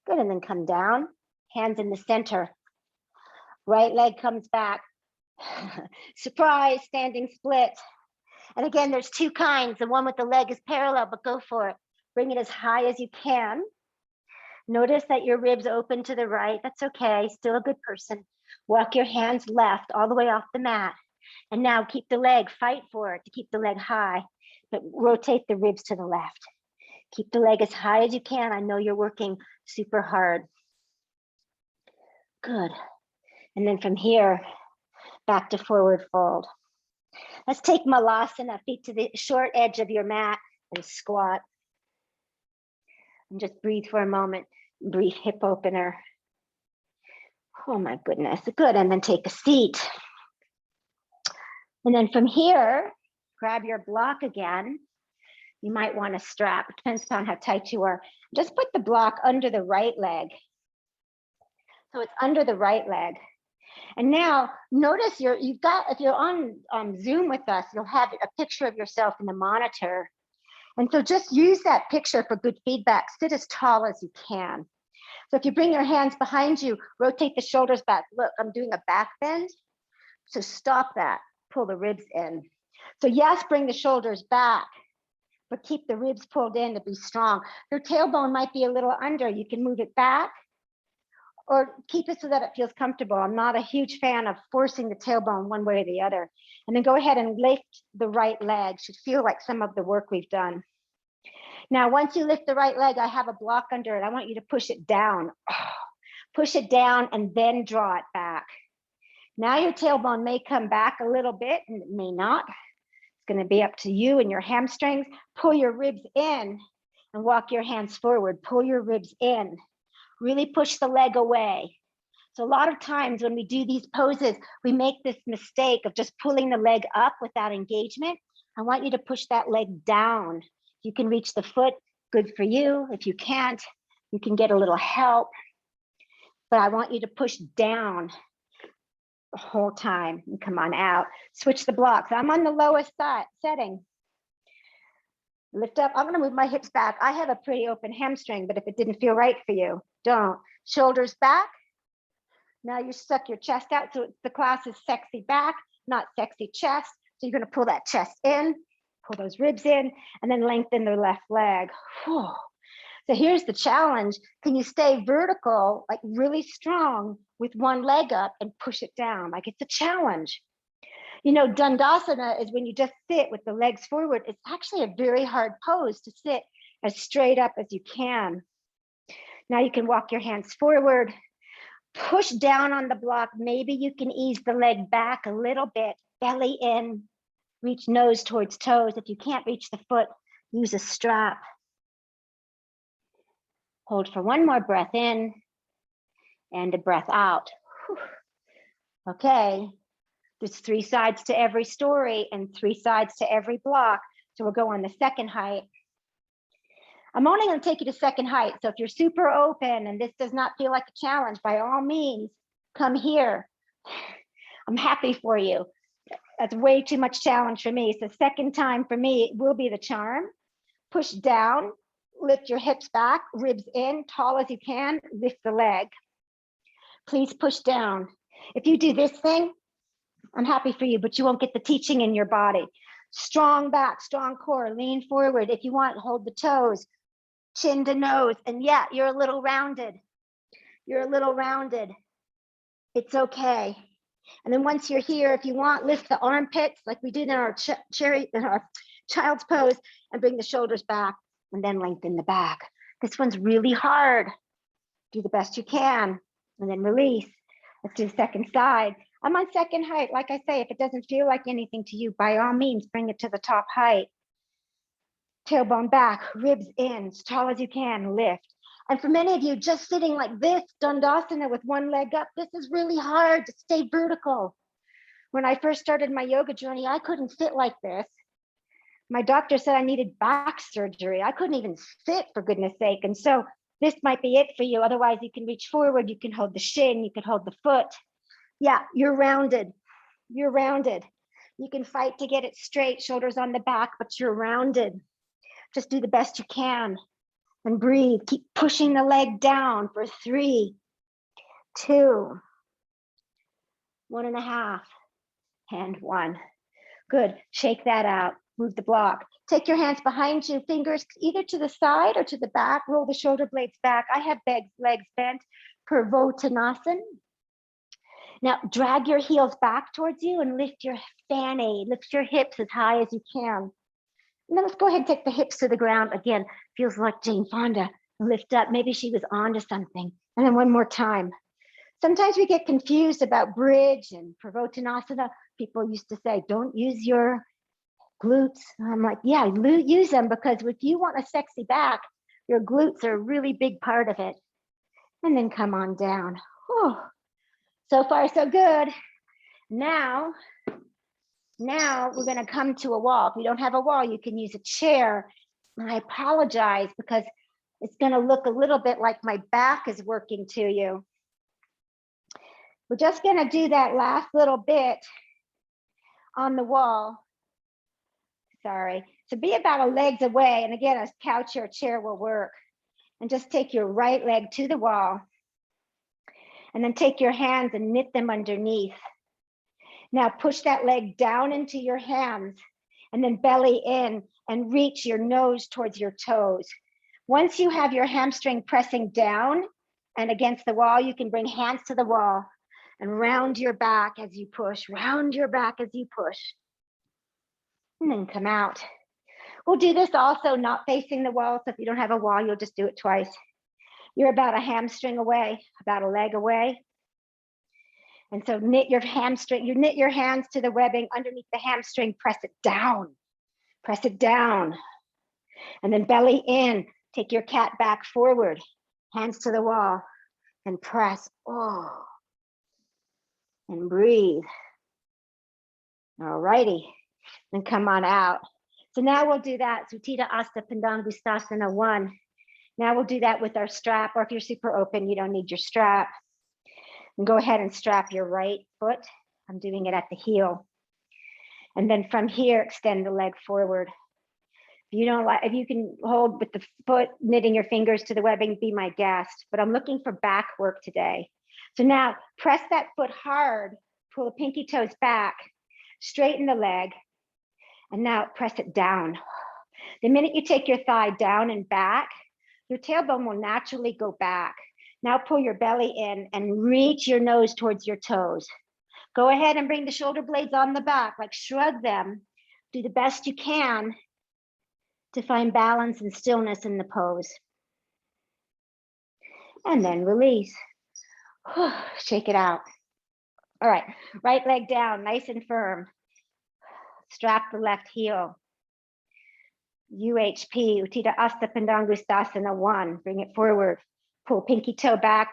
Good, and then come down, hands in the center. Right leg comes back. Surprise, standing split. And again, there's two kinds. The one with the leg is parallel, but go for it. Bring it as high as you can. Notice that your ribs open to the right. That's okay, still a good person. Walk your hands left all the way off the mat. And now keep the leg, fight for it to keep the leg high, but rotate the ribs to the left. Keep the leg as high as you can. I know you're working super hard. Good. And then from here, back to forward fold. Let's take Malasana, feet to the short edge of your mat and squat. And just breathe for a moment. Brief hip opener. Oh my goodness, good. And then take a seat. And then from here, grab your block again. You might want to strap, it depends on how tight you are. Just put the block under the right leg. So it's under the right leg. And now notice you've got, if you're on Zoom with us, you'll have a picture of yourself in the monitor. And so just use that picture for good feedback. Sit as tall as you can. So if you bring your hands behind you, rotate the shoulders back. Look, I'm doing a back bend. So stop that, pull the ribs in. So yes, bring the shoulders back, but keep the ribs pulled in to be strong. Your tailbone might be a little under. You can move it back or keep it so that it feels comfortable. I'm not a huge fan of forcing the tailbone one way or the other. And then go ahead and lift the right leg. Should feel like some of the work we've done. Now, once you lift the right leg, I have a block under it. I want you to push it down. Push it down and then draw it back. Now your tailbone may come back a little bit and it may not. It's going to be up to you and your hamstrings. Pull your ribs in and walk your hands forward. Pull your ribs in. Really push the leg away. So a lot of times when we do these poses, we make this mistake of just pulling the leg up without engagement. I want you to push that leg down. You can reach the foot, good for you. If you can't, you can get a little help. But I want you to push down the whole time and come on out. Switch the blocks. I'm on the lowest side setting. Lift up. I'm going to move my hips back. I have a pretty open hamstring, but if it didn't feel right for you, don't. Shoulders back. Now you suck your chest out. So the class is sexy back, not sexy chest. So you're going to pull that chest in, pull those ribs in, and then lengthen the left leg. Whew. So here's the challenge. Can you stay vertical, like really strong with one leg up and push it down? Like it's a challenge. You know, Dandasana is when you just sit with the legs forward. It's actually a very hard pose to sit as straight up as you can. Now you can walk your hands forward, push down on the block. Maybe you can ease the leg back a little bit, belly in, reach nose towards toes. If you can't reach the foot, use a strap. Hold for one more breath in and a breath out. Whew. Okay, there's 3 sides to every story and 3 sides to every block. So we'll go on the second height. I'm only going to take you to second height. So if you're super open and this does not feel like a challenge, by all means, come here. I'm happy for you. That's way too much challenge for me. So second time for me will be the charm. Push down, lift your hips back, ribs in, tall as you can, lift the leg. Please push down. If you do this thing, I'm happy for you, but you won't get the teaching in your body. Strong back, strong core, lean forward. If you want, hold the toes, chin to nose. And yeah, you're a little rounded. You're a little rounded. It's okay. And then once you're here, if you want, lift the armpits like we did in our child's pose and bring the shoulders back and then lengthen the back. This one's really hard. Do the best you can and then release. Let's do the second side. I'm on second height. Like I say, if it doesn't feel like anything to you, by all means, bring it to the top height. Tailbone back, ribs in, as tall as you can, lift. And for many of you, just sitting like this, Dandasana with one leg up, this is really hard to stay vertical. When I first started my yoga journey, I couldn't sit like this. My doctor said I needed back surgery. I couldn't even sit, for goodness sake. And so this might be it for you. Otherwise, you can reach forward, you can hold the shin, you can hold the foot. Yeah, you're rounded. You're rounded. You can fight to get it straight, shoulders on the back, but you're rounded. Just do the best you can and breathe. Keep pushing the leg down for 3, 2, 1.5, and 1. Good. Shake that out. Move the block. Take your hands behind you, fingers either to the side or to the back. Roll the shoulder blades back. I have legs bent, Purvottanasana. Now drag your heels back towards you and lift your fanny. Lift your hips as high as you can. And then let's go ahead and take the hips to the ground. Again, feels like Jane Fonda. Lift up. Maybe she was onto something. And then one more time. Sometimes we get confused about bridge and Purvottanasana. People used to say, don't use your glutes. And I'm like, yeah, use them, because if you want a sexy back, your glutes are a really big part of it. And then come on down. Whew. So far, so good. Now we're going to come to a wall. If you don't have a wall, you can use a chair. And I apologize because it's going to look a little bit like my back is working to you. We're just going to do that last little bit on the wall. Sorry. So be about a leg's away. And again, a couch or a chair will work. And just take your right leg to the wall. And then take your hands and knit them underneath. Now push that leg down into your hands and then belly in and reach your nose towards your toes. Once you have your hamstring pressing down and against the wall, you can bring hands to the wall and round your back as you push, round your back as you push. And then come out. We'll do this also not facing the wall. So if you don't have a wall, you'll just do it twice. You're about a hamstring away, about a leg away. And so knit your hamstring, you knit your hands to the webbing underneath the hamstring, press it down, and then belly in, take your cat back forward, hands to the wall, and press, and breathe. All righty, and come on out. So now we'll do that, Suttita Asta Padangusthasana 1. Now we'll do that with our strap, or if you're super open, you don't need your strap. And go ahead and strap your right foot. I'm doing it at the heel. And then from here, extend the leg forward. If you don't like, if you can hold with the foot, knitting your fingers to the webbing, be my guest. But I'm looking for back work today. So now press that foot hard, pull the pinky toes back, straighten the leg, and now press it down. The minute you take your thigh down and back, your tailbone will naturally go back. Now pull your belly in and reach your nose towards your toes. Go ahead and bring the shoulder blades on the back, like shrug them. Do the best you can to find balance and stillness in the pose. And then release. Shake it out. All right, right leg down, nice and firm. Strap the left heel. UHP, Utthita Asta Padangusthasana 1. Bring it forward. Pull pinky toe back,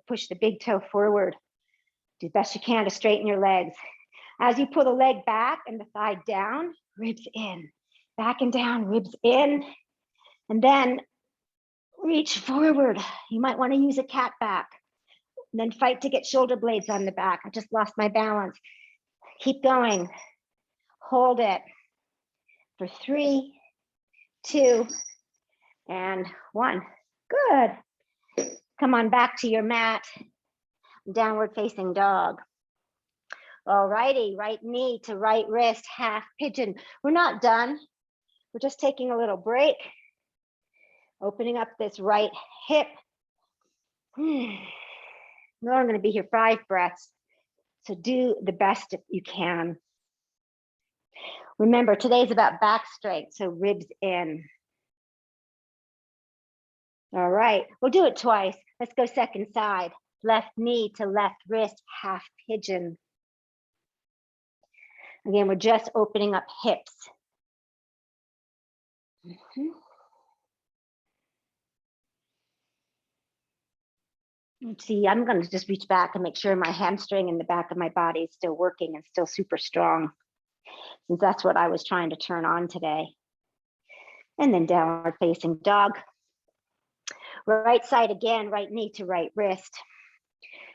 push the big toe forward. Do the best you can to straighten your legs. As you pull the leg back and the thigh down, ribs in. Back and down, ribs in. And then reach forward. You might want to use a cat back. And then fight to get shoulder blades on the back. I just lost my balance. Keep going. Hold it for 3, 2, and 1. Good. Come on back to your mat. Downward facing dog. All righty, right knee to right wrist, half pigeon. We're not done. We're just taking a little break. Opening up this right hip. We're only going to be here 5 breaths. So do the best if you can. Remember, today's about back strength, so ribs in. All right, we'll do it twice. Let's go second side. Left knee to left wrist, half pigeon. Again, we're just opening up hips. Let's see, I'm going to just reach back and make sure my hamstring in the back of my body is still working and still super strong, since that's what I was trying to turn on today. And then downward facing dog. Right side again, right knee to right wrist.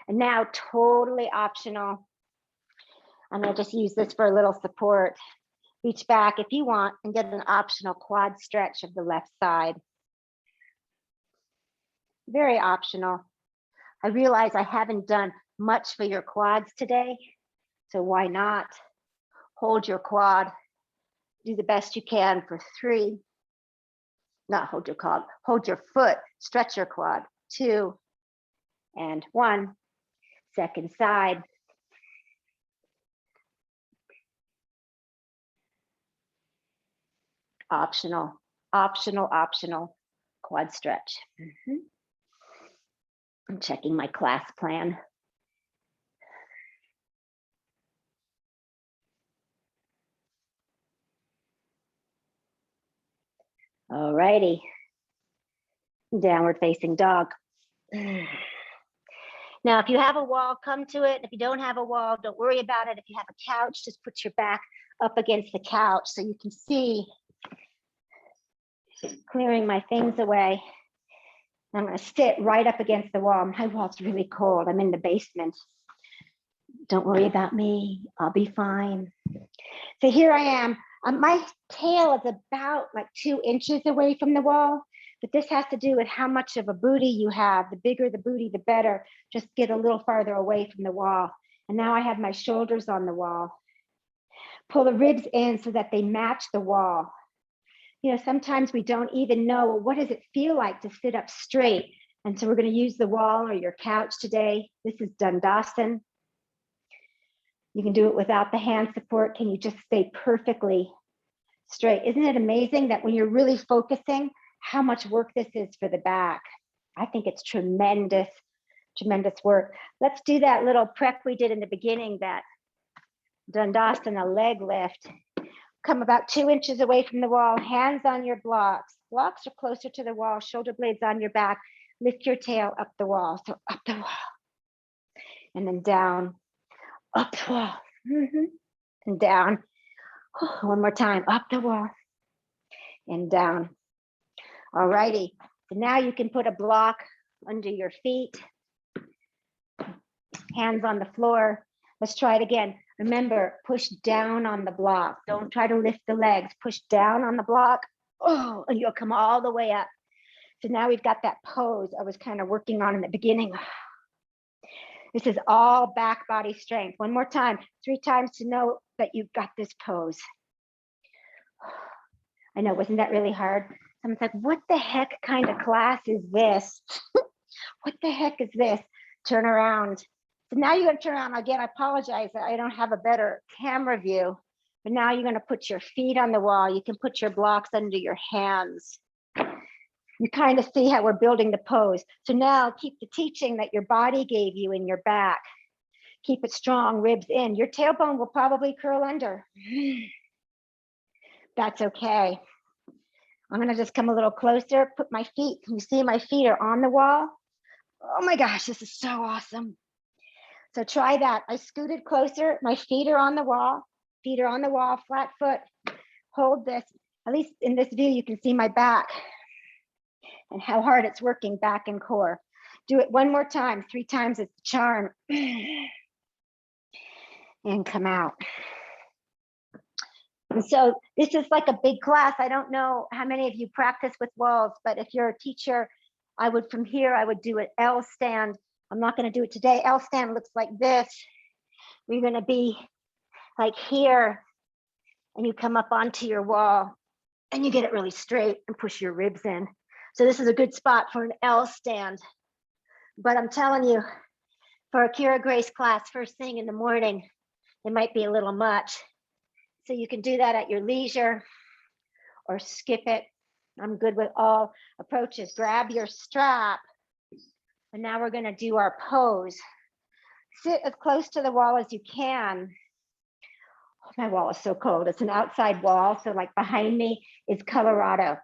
And now totally optional. I'm going to just use this for a little support. Reach back if you want and get an optional quad stretch of the left side. Very optional. I realize I haven't done much for your quads today, so why not? Hold your quad. Do the best you can for 3. Not hold your quad, hold your foot, stretch your quad. 2 and 1. Second side. Optional, optional, optional quad stretch. I'm checking my class plan. All righty. Downward facing dog. Now, if you have a wall, come to it. If you don't have a wall, don't worry about it. If you have a couch, just put your back up against the couch so you can see. Clearing my things away. I'm going to sit right up against the wall. My wall's really cold. I'm in the basement. Don't worry about me. I'll be fine. So here I am. My tail is about like 2 inches away from the wall, but this has to do with how much of a booty you have. The bigger the booty, the better. Just get a little farther away from the wall. And now I have my shoulders on the wall. Pull the ribs in so that they match the wall. You know, sometimes we don't even know, what does it feel like to sit up straight? And so we're going to use the wall or your couch today. This is Dandasana. You can do it without the hand support. Can you just stay perfectly straight? Isn't it amazing that when you're really focusing, how much work this is for the back? I think it's tremendous, tremendous work. Let's do that little prep we did in the beginning, that Dandasana leg lift. Come about 2 inches away from the wall, hands on your blocks. Blocks are closer to the wall, shoulder blades on your back. Lift your tail up the wall. So up the wall. And then down, up the wall. And down. One more time, up the wall. And down. All righty. So now you can put a block under your feet. Hands on the floor. Let's try it again. Remember, push down on the block. Don't try to lift the legs. Push down on the block. Oh, and you'll come all the way up. So now we've got that pose I was kind of working on in the beginning. This is all back body strength. One more time, 3 times to know that you've got this pose. I know, wasn't that really hard? Someone's like, what the heck kind of class is this? What the heck is this? Turn around. So now you're going to turn around. Again, I apologize that I don't have a better camera view, but now you're going to put your feet on the wall. You can put your blocks under your hands. You kind of see how we're building the pose. So now keep the teaching that your body gave you in your back. Keep it strong, ribs in. Your tailbone will probably curl under. That's okay. I'm going to just come a little closer, put my feet. Can you see my feet are on the wall? Oh my gosh, this is so awesome. So try that. I scooted closer. My feet are on the wall. Feet are on the wall, flat foot. Hold this. At least in this view, you can see my back and how hard it's working, back and core. Do it one more time. 3 times it's the charm. And come out. And so this is like a big class. I don't know how many of you practice with walls, but if you're a teacher, I would, from here, I would do an L stand. I'm not going to do it today. L stand looks like this. We're going to be like here, and you come up onto your wall and you get it really straight and push your ribs in. So this is a good spot for an L stand. But I'm telling you, for a Kira Grace class first thing in the morning, it might be a little much. So you can do that at your leisure or skip it. I'm good with all approaches. Grab your strap. And now we're going to do our pose. Sit as close to the wall as you can. Oh, my wall is so cold. It's an outside wall. So like behind me is Colorado.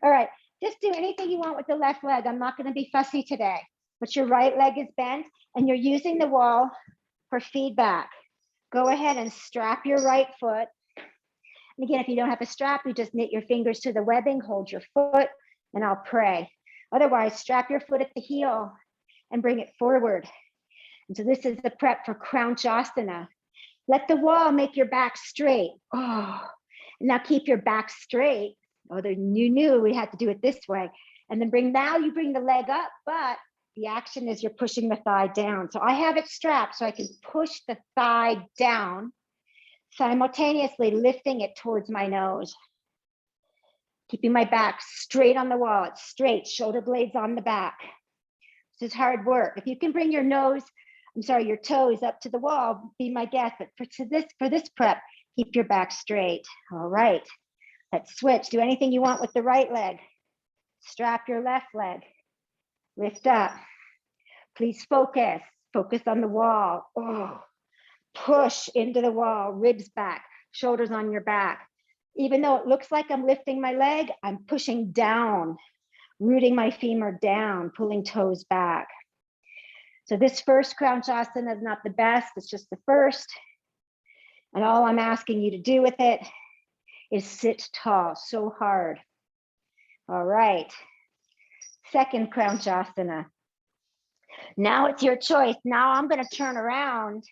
All right. Just do anything you want with the left leg. I'm not going to be fussy today. But your right leg is bent and you're using the wall for feedback. Go ahead and strap your right foot. And again, if you don't have a strap, you just knit your fingers to the webbing, hold your foot, and I'll pray. Otherwise, strap your foot at the heel and bring it forward. And so this is the prep for Crouchasana. Let the wall make your back straight. Oh, and now keep your back straight. Oh, you knew we had to do it this way. And then you bring the leg up, but the action is you're pushing the thigh down. So I have it strapped so I can push the thigh down, simultaneously lifting it towards my nose. Keeping my back straight on the wall. It's straight, shoulder blades on the back. This is hard work. If you can bring your toes up to the wall, be my guest. But for this prep, keep your back straight. All right, let's switch. Do anything you want with the right leg. Strap your left leg. Lift up. Please focus. Focus on the wall. Oh, push into the wall, ribs back, shoulders on your back. Even though it looks like I'm lifting my leg, I'm pushing down, rooting my femur down, pulling toes back. So this first Crouchasana is not the best, it's just the first. And all I'm asking you to do with it is sit tall, so hard. All right, second Crouchasana. Now it's your choice. Now I'm gonna turn around.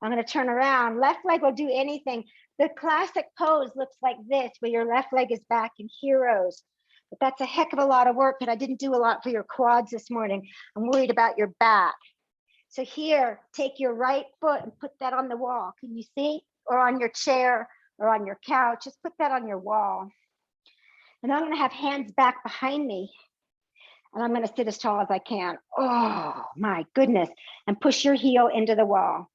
Left leg will do anything. The classic pose looks like this, where your left leg is back in heroes. But that's a heck of a lot of work, and I didn't do a lot for your quads this morning. I'm worried about your back. So here, take your right foot and put that on the wall. Can you see? Or on your chair or on your couch. Just put that on your wall. And I'm gonna have hands back behind me. And I'm gonna sit as tall as I can. Oh my goodness. And push your heel into the wall.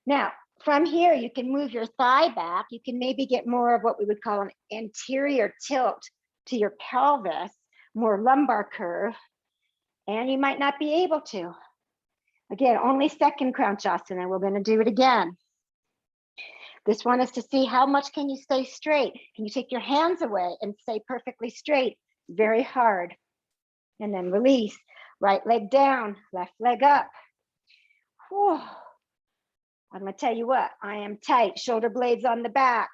Now, from here, you can move your thigh back. You can maybe get more of what we would call an anterior tilt to your pelvis, more lumbar curve, and you might not be able to. Again, only second Crouchasana. We're going to do it again. This one is to see how much can you stay straight. Can you take your hands away and stay perfectly straight? Very hard. And then release. Right leg down, left leg up. Whew. I'm going to tell you what, I am tight, shoulder blades on the back.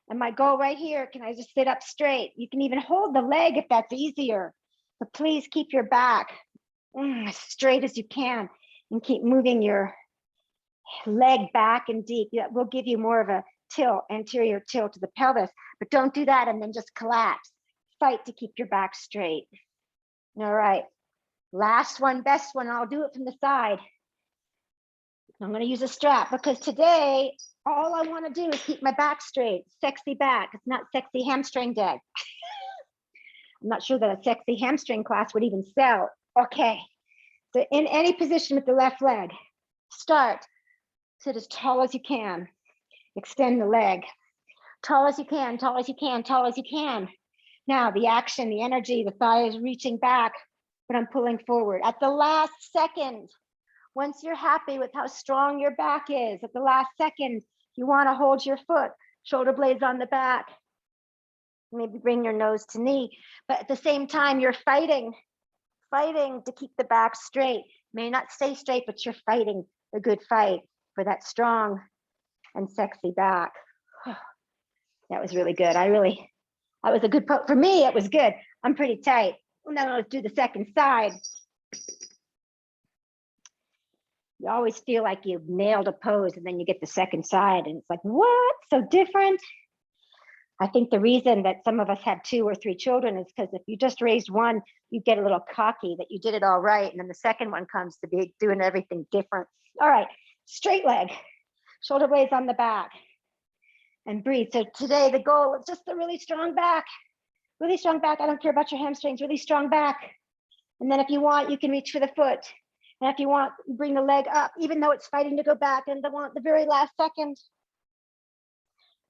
And my goal right here, can I just sit up straight? You can even hold the leg if that's easier. But please keep your back as straight as you can and keep moving your leg back and deep. That will give you more of a tilt, anterior tilt to the pelvis. But don't do that and then just collapse. Fight to keep your back straight. All right, last one, best one. I'll do it from the side. I'm going to use a strap because today, all I want to do is keep my back straight. Sexy back. It's not sexy hamstring day. I'm not sure that a sexy hamstring class would even sell. Okay. So in any position with the left leg, start. Sit as tall as you can. Extend the leg. Tall as you can, tall as you can, tall as you can. Now the action, the energy, the thigh is reaching back, but I'm pulling forward. At the last second, once you're happy with how strong your back is, at the last second, you want to hold your foot, shoulder blades on the back. Maybe bring your nose to knee, but at the same time, you're fighting to keep the back straight. May not stay straight, but you're fighting a good fight for that strong and sexy back. That was really good. That was a good pose. For me, it was good. I'm pretty tight. Now let's do the second side. You always feel like you've nailed a pose and then you get the second side and it's like, what? So different? I think the reason that some of us have 2 or 3 children is because if you just raised one, you get a little cocky that you did it all right. And then the second one comes to be doing everything different. All right, straight leg, shoulder blades on the back and breathe. So today the goal is just a really strong back. Really strong back. I don't care about your hamstrings, really strong back. And then if you want, you can reach for the foot. And if you want, bring the leg up, even though it's fighting to go back and the very last second.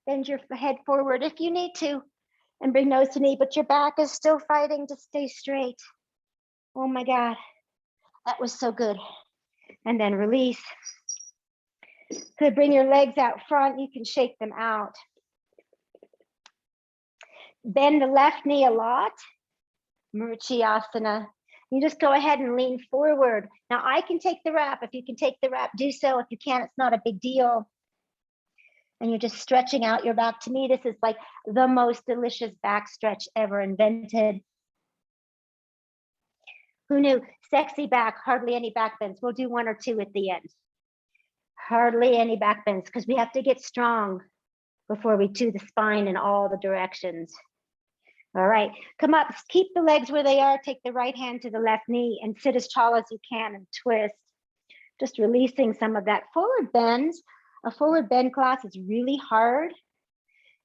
Bend your head forward if you need to, and bring nose to knee, but your back is still fighting to stay straight. Oh my God, that was so good. And then release. Good, bring your legs out front. You can shake them out. Bend the left knee a lot. Marchildon. You just go ahead and lean forward. Now I can take the wrap. If you can take the wrap, do so. If you can't, it's not a big deal. And you're just stretching out your back. To me, this is like the most delicious back stretch ever invented. Who knew? Sexy back, hardly any back bends. We'll do one or two at the end. Hardly any back bends because we have to get strong before we do the spine in all the directions. All right, come up, keep the legs where they are. Take the right hand to the left knee and sit as tall as you can and twist. Just releasing some of that forward bend. A forward bend class is really hard.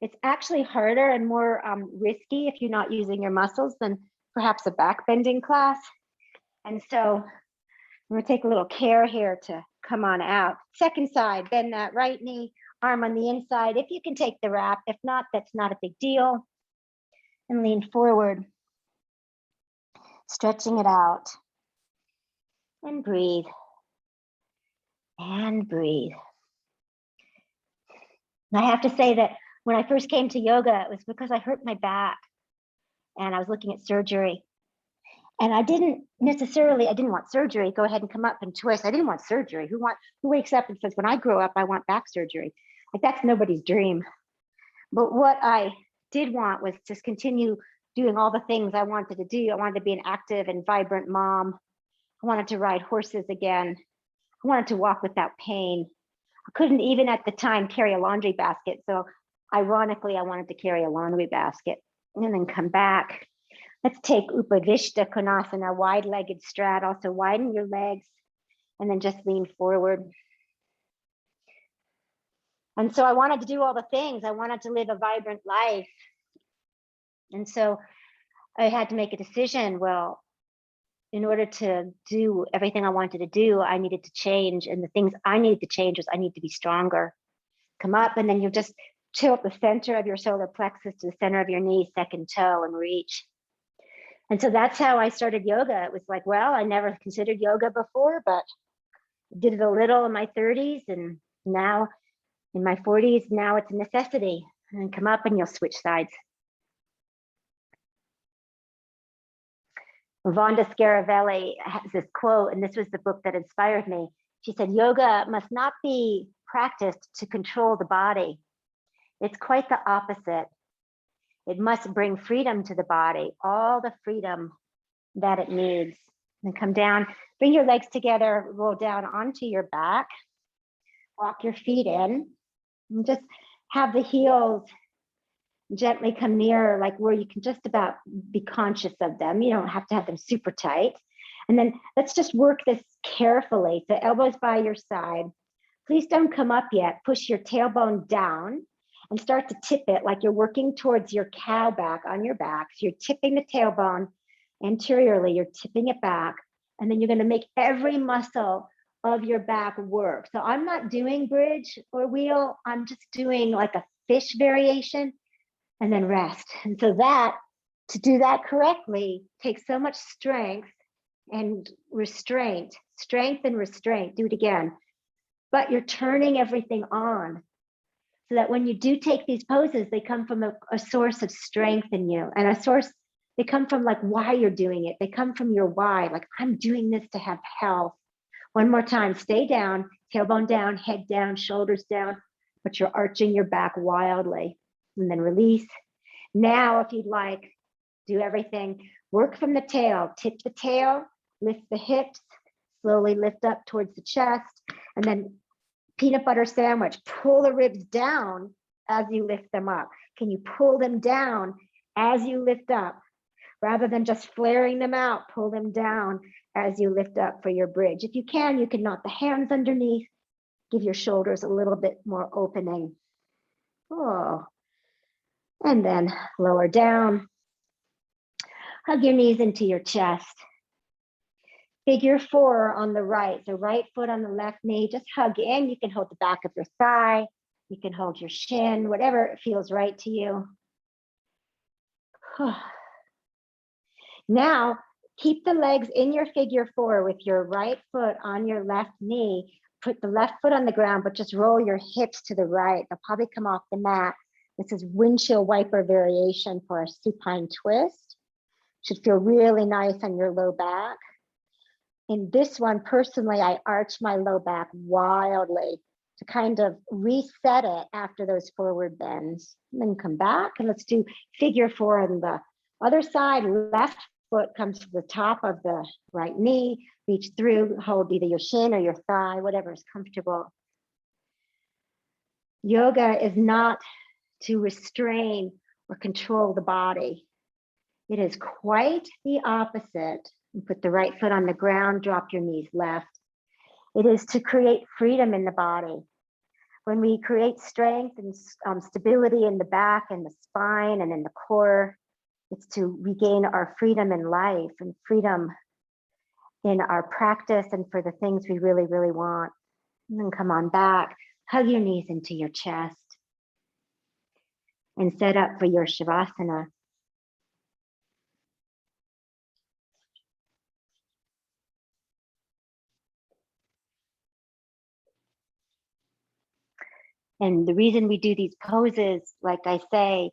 It's actually harder and more risky if you're not using your muscles than perhaps a back bending class. And so I'm gonna take a little care here to come on out. Second side, bend that right knee, arm on the inside. If you can take the wrap, if not, that's not a big deal. And lean forward, stretching it out. And breathe. And breathe. And I have to say that when I first came to yoga, it was because I hurt my back and I was looking at surgery. And I didn't want surgery. Go ahead and come up and twist. I didn't want surgery. Who wakes up and says, when I grow up, I want back surgery? Like, that's nobody's dream. But what I did want was just continue doing all the things I wanted to do. I wanted to be an active and vibrant mom. I wanted to ride horses again. I wanted to walk without pain. I couldn't even at the time carry a laundry basket. So ironically, I wanted to carry a laundry basket and then come back. Let's take Badakanasana, wide-legged straddle. So widen your legs and then just lean forward. And so I wanted to do all the things. I wanted to live a vibrant life. And so I had to make a decision. Well, in order to do everything I wanted to do, I needed to change. And the things I needed to change was I need to be stronger. Come up, and then you just tilt the center of your solar plexus to the center of your knee, second toe, and reach. And so that's how I started yoga. It was like, well, I never considered yoga before, but did it a little in my 30s, and now in my 40s, now it's a necessity. And come up and you'll switch sides. Vonda Scaravelli has this quote, and this was the book that inspired me. She said, yoga must not be practiced to control the body. It's quite the opposite. It must bring freedom to the body, all the freedom that it needs. And come down, bring your legs together, roll down onto your back, walk your feet in, and just have the heels gently come near, like where you can just about be conscious of them. You don't have to have them super tight. And then let's just work this carefully. So elbows by your side. Please don't come up yet. Push your tailbone down and start to tip it like you're working towards your cow back on your back. So you're tipping the tailbone anteriorly, you're tipping it back, and then you're going to make every muscle of your back work. So I'm not doing bridge or wheel, I'm just doing like a fish variation and then rest. And so that, to do that correctly, takes so much strength and restraint, strength and restraint. Do it again. But you're turning everything on, so that when you do take these poses, they come from a source of strength in you, and a source, they come from like why you're doing it. They come from your why, like I'm doing this to have health. One more time, stay down, tailbone down, head down, shoulders down, but you're arching your back wildly, and then release. Now, if you'd like, do everything, work from the tail, tip the tail, lift the hips, slowly lift up towards the chest, and then peanut butter sandwich, pull the ribs down as you lift them up. Can you pull them down as you lift up? Rather than just flaring them out, pull them down as you lift up for your bridge. If you can knot the hands underneath, give your shoulders a little bit more opening. Oh, and then lower down. Hug your knees into your chest. Figure 4 on the right, so right foot on the left knee, just hug in. You can hold the back of your thigh, You can hold your shin, whatever feels right to you. Now, keep the legs in your figure four with your right foot on your left knee. Put the left foot on the ground, but just roll your hips to the right. They'll probably come off the mat. This is windshield wiper variation for a supine twist. Should feel really nice on your low back. In this one, personally, I arch my low back wildly to kind of reset it after those forward bends. And then come back and let's do figure four on the other side. Left foot comes to the top of the right knee, reach through, hold either your shin or your thigh, whatever is comfortable. Yoga is not to restrain or control the body. It is quite the opposite. You put the right foot on the ground, drop your knees left. It is to create freedom in the body. When we create strength and stability in the back and the spine and in the core, it's to regain our freedom in life and freedom in our practice and for the things we really, really want. And then come on back, hug your knees into your chest and set up for your Shavasana. And the reason we do these poses, like I say,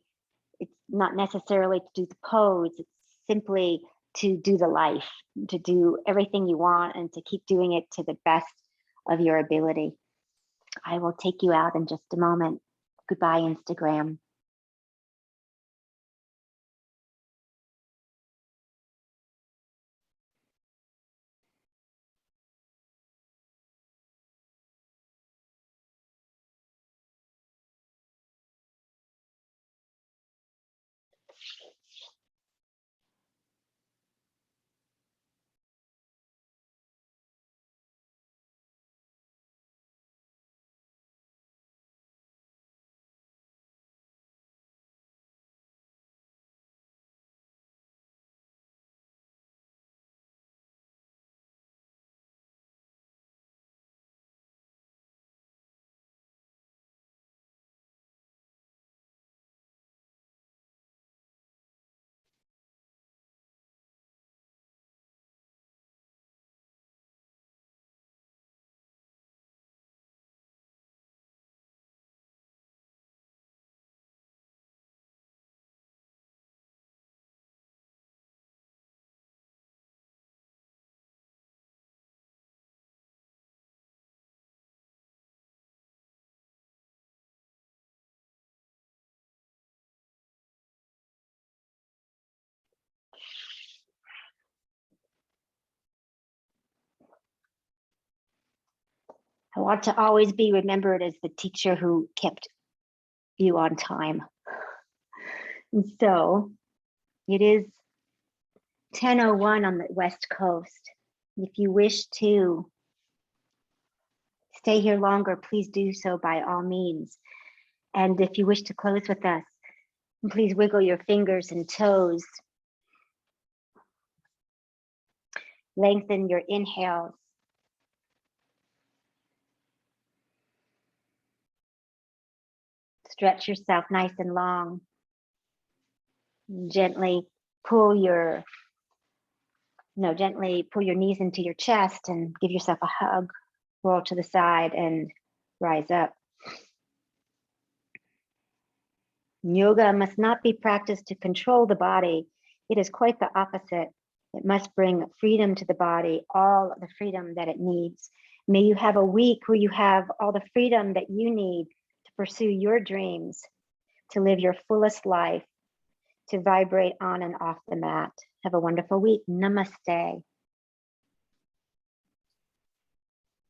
it's not necessarily to do the pose, it's simply to do the life, to do everything you want and to keep doing it to the best of your ability. I will take you out in just a moment. Goodbye, Instagram. I want to always be remembered as the teacher who kept you on time. And so it is 10:01 on the West Coast. If you wish to stay here longer, please do so by all means. And if you wish to close with us, please wiggle your fingers and toes. Lengthen your inhales. Stretch yourself nice and long. Gently pull your knees into your chest and give yourself a hug. Roll to the side and rise up. Yoga must not be practiced to control the body. It is quite the opposite. It must bring freedom to the body, all the freedom that it needs. May you have a week where you have all the freedom that you need to pursue your dreams, to live your fullest life, to vibrate on and off the mat. Have a wonderful week. Namaste.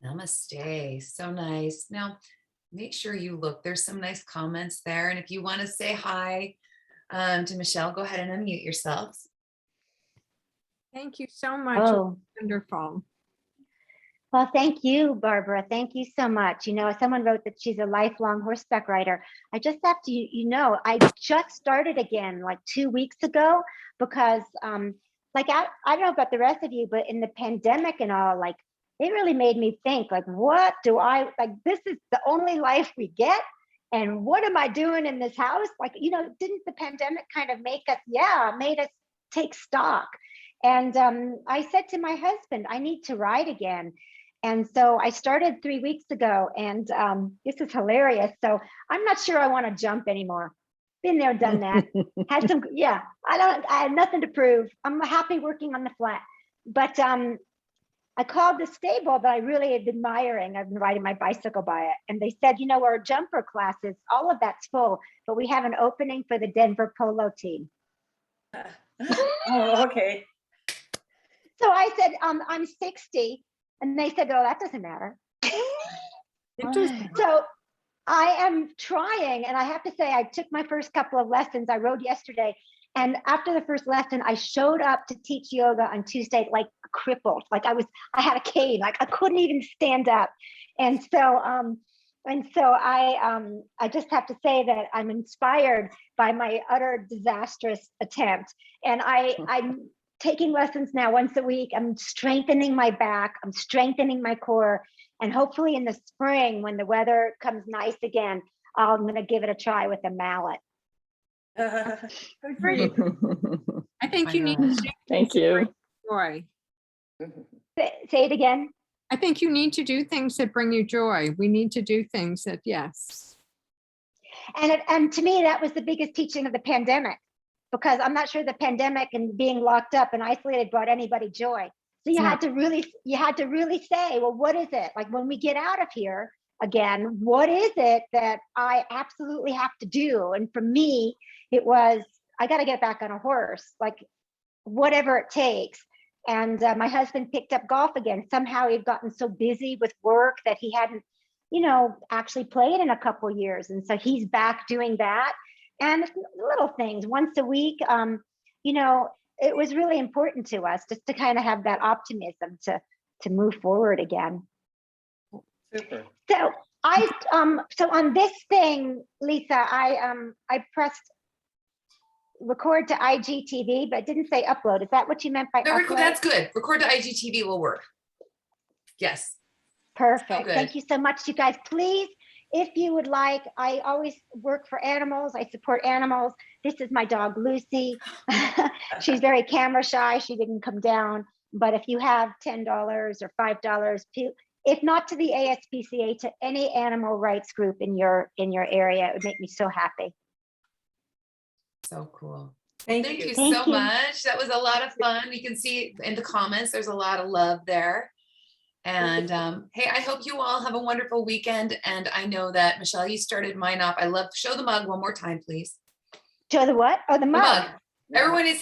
Namaste. So nice. Now, make sure you look. There's some nice comments there. And if you want to say hi to Michelle, go ahead and unmute yourselves. Thank you so much. Oh, Wonderful. well, thank you, Barbara. Thank you so much. You know, someone wrote that she's a lifelong horseback rider. I just have to, I just started again like 2 weeks ago because like, I don't know about the rest of you, but in the pandemic and all, like, it really made me think, like, what do I, like, this is the only life we get. And what am I doing in this house? Like, didn't the pandemic kind of made us take stock? And I said to my husband, I need to ride again. And so I started 3 weeks ago, and this is hilarious. So I'm not sure I want to jump anymore. Been there, done that. I have nothing to prove. I'm happy working on the flat. But I called the stable that I really had been admiring. I've been riding my bicycle by it. And they said, our jumper classes, all of that's full, but we have an opening for the Denver polo team. Oh, okay. So I said, I'm 60. And they said, oh, that doesn't matter. So I am trying. And I have to say, I took my first couple of lessons. I rode yesterday. And after the first lesson, I showed up to teach yoga on Tuesday, like crippled. Like I had a cane, like I couldn't even stand up. And so I just have to say that I'm inspired by my utter disastrous attempt. And I'm taking lessons now once a week. I'm strengthening my back. I'm strengthening my core. And hopefully in the spring, when the weather comes nice again, I'm going to give it a try with a mallet. Good for you. I think you need to do Thank things that bring you. joy. Say it again. I think you need to do things that bring you joy. We need to do things that, yes. And to me, that was the biggest teaching of the pandemic, because I'm not sure the pandemic and being locked up and isolated brought anybody joy. So you had to really say, well, what is it? Like when we get out of here again, what is it that I absolutely have to do? And for me, it was, I got to get back on a horse, like whatever it takes. And my husband picked up golf again. Somehow he'd gotten so busy with work that he hadn't, actually played in a couple of years. And so he's back doing that. And little things once a week, it was really important to us just to kind of have that optimism to move forward again. Super. So so on this thing, Lisa, I pressed record to IGTV, but it didn't say upload. Is that what you meant by No, upload? that's good. Record to IGTV will work. Yes. Perfect. good. Thank you so much, you guys. Please, if you would like, I always work for animals. I support animals. This is my dog, Lucy. She's very camera shy. She didn't come down. But if you have $10 or $5, if not to the ASPCA, to any animal rights group in your area, it would make me so happy. So cool. Thank Thank you. you Thank so you. much. That was a lot of fun. You can see in the comments, there's a lot of love there. And hey, I hope you all have a wonderful weekend. And I know that, Michelle, you started mine off. I love, show the mug one more time, please. Show the what? Oh, the The mug. mug. Everyone needs to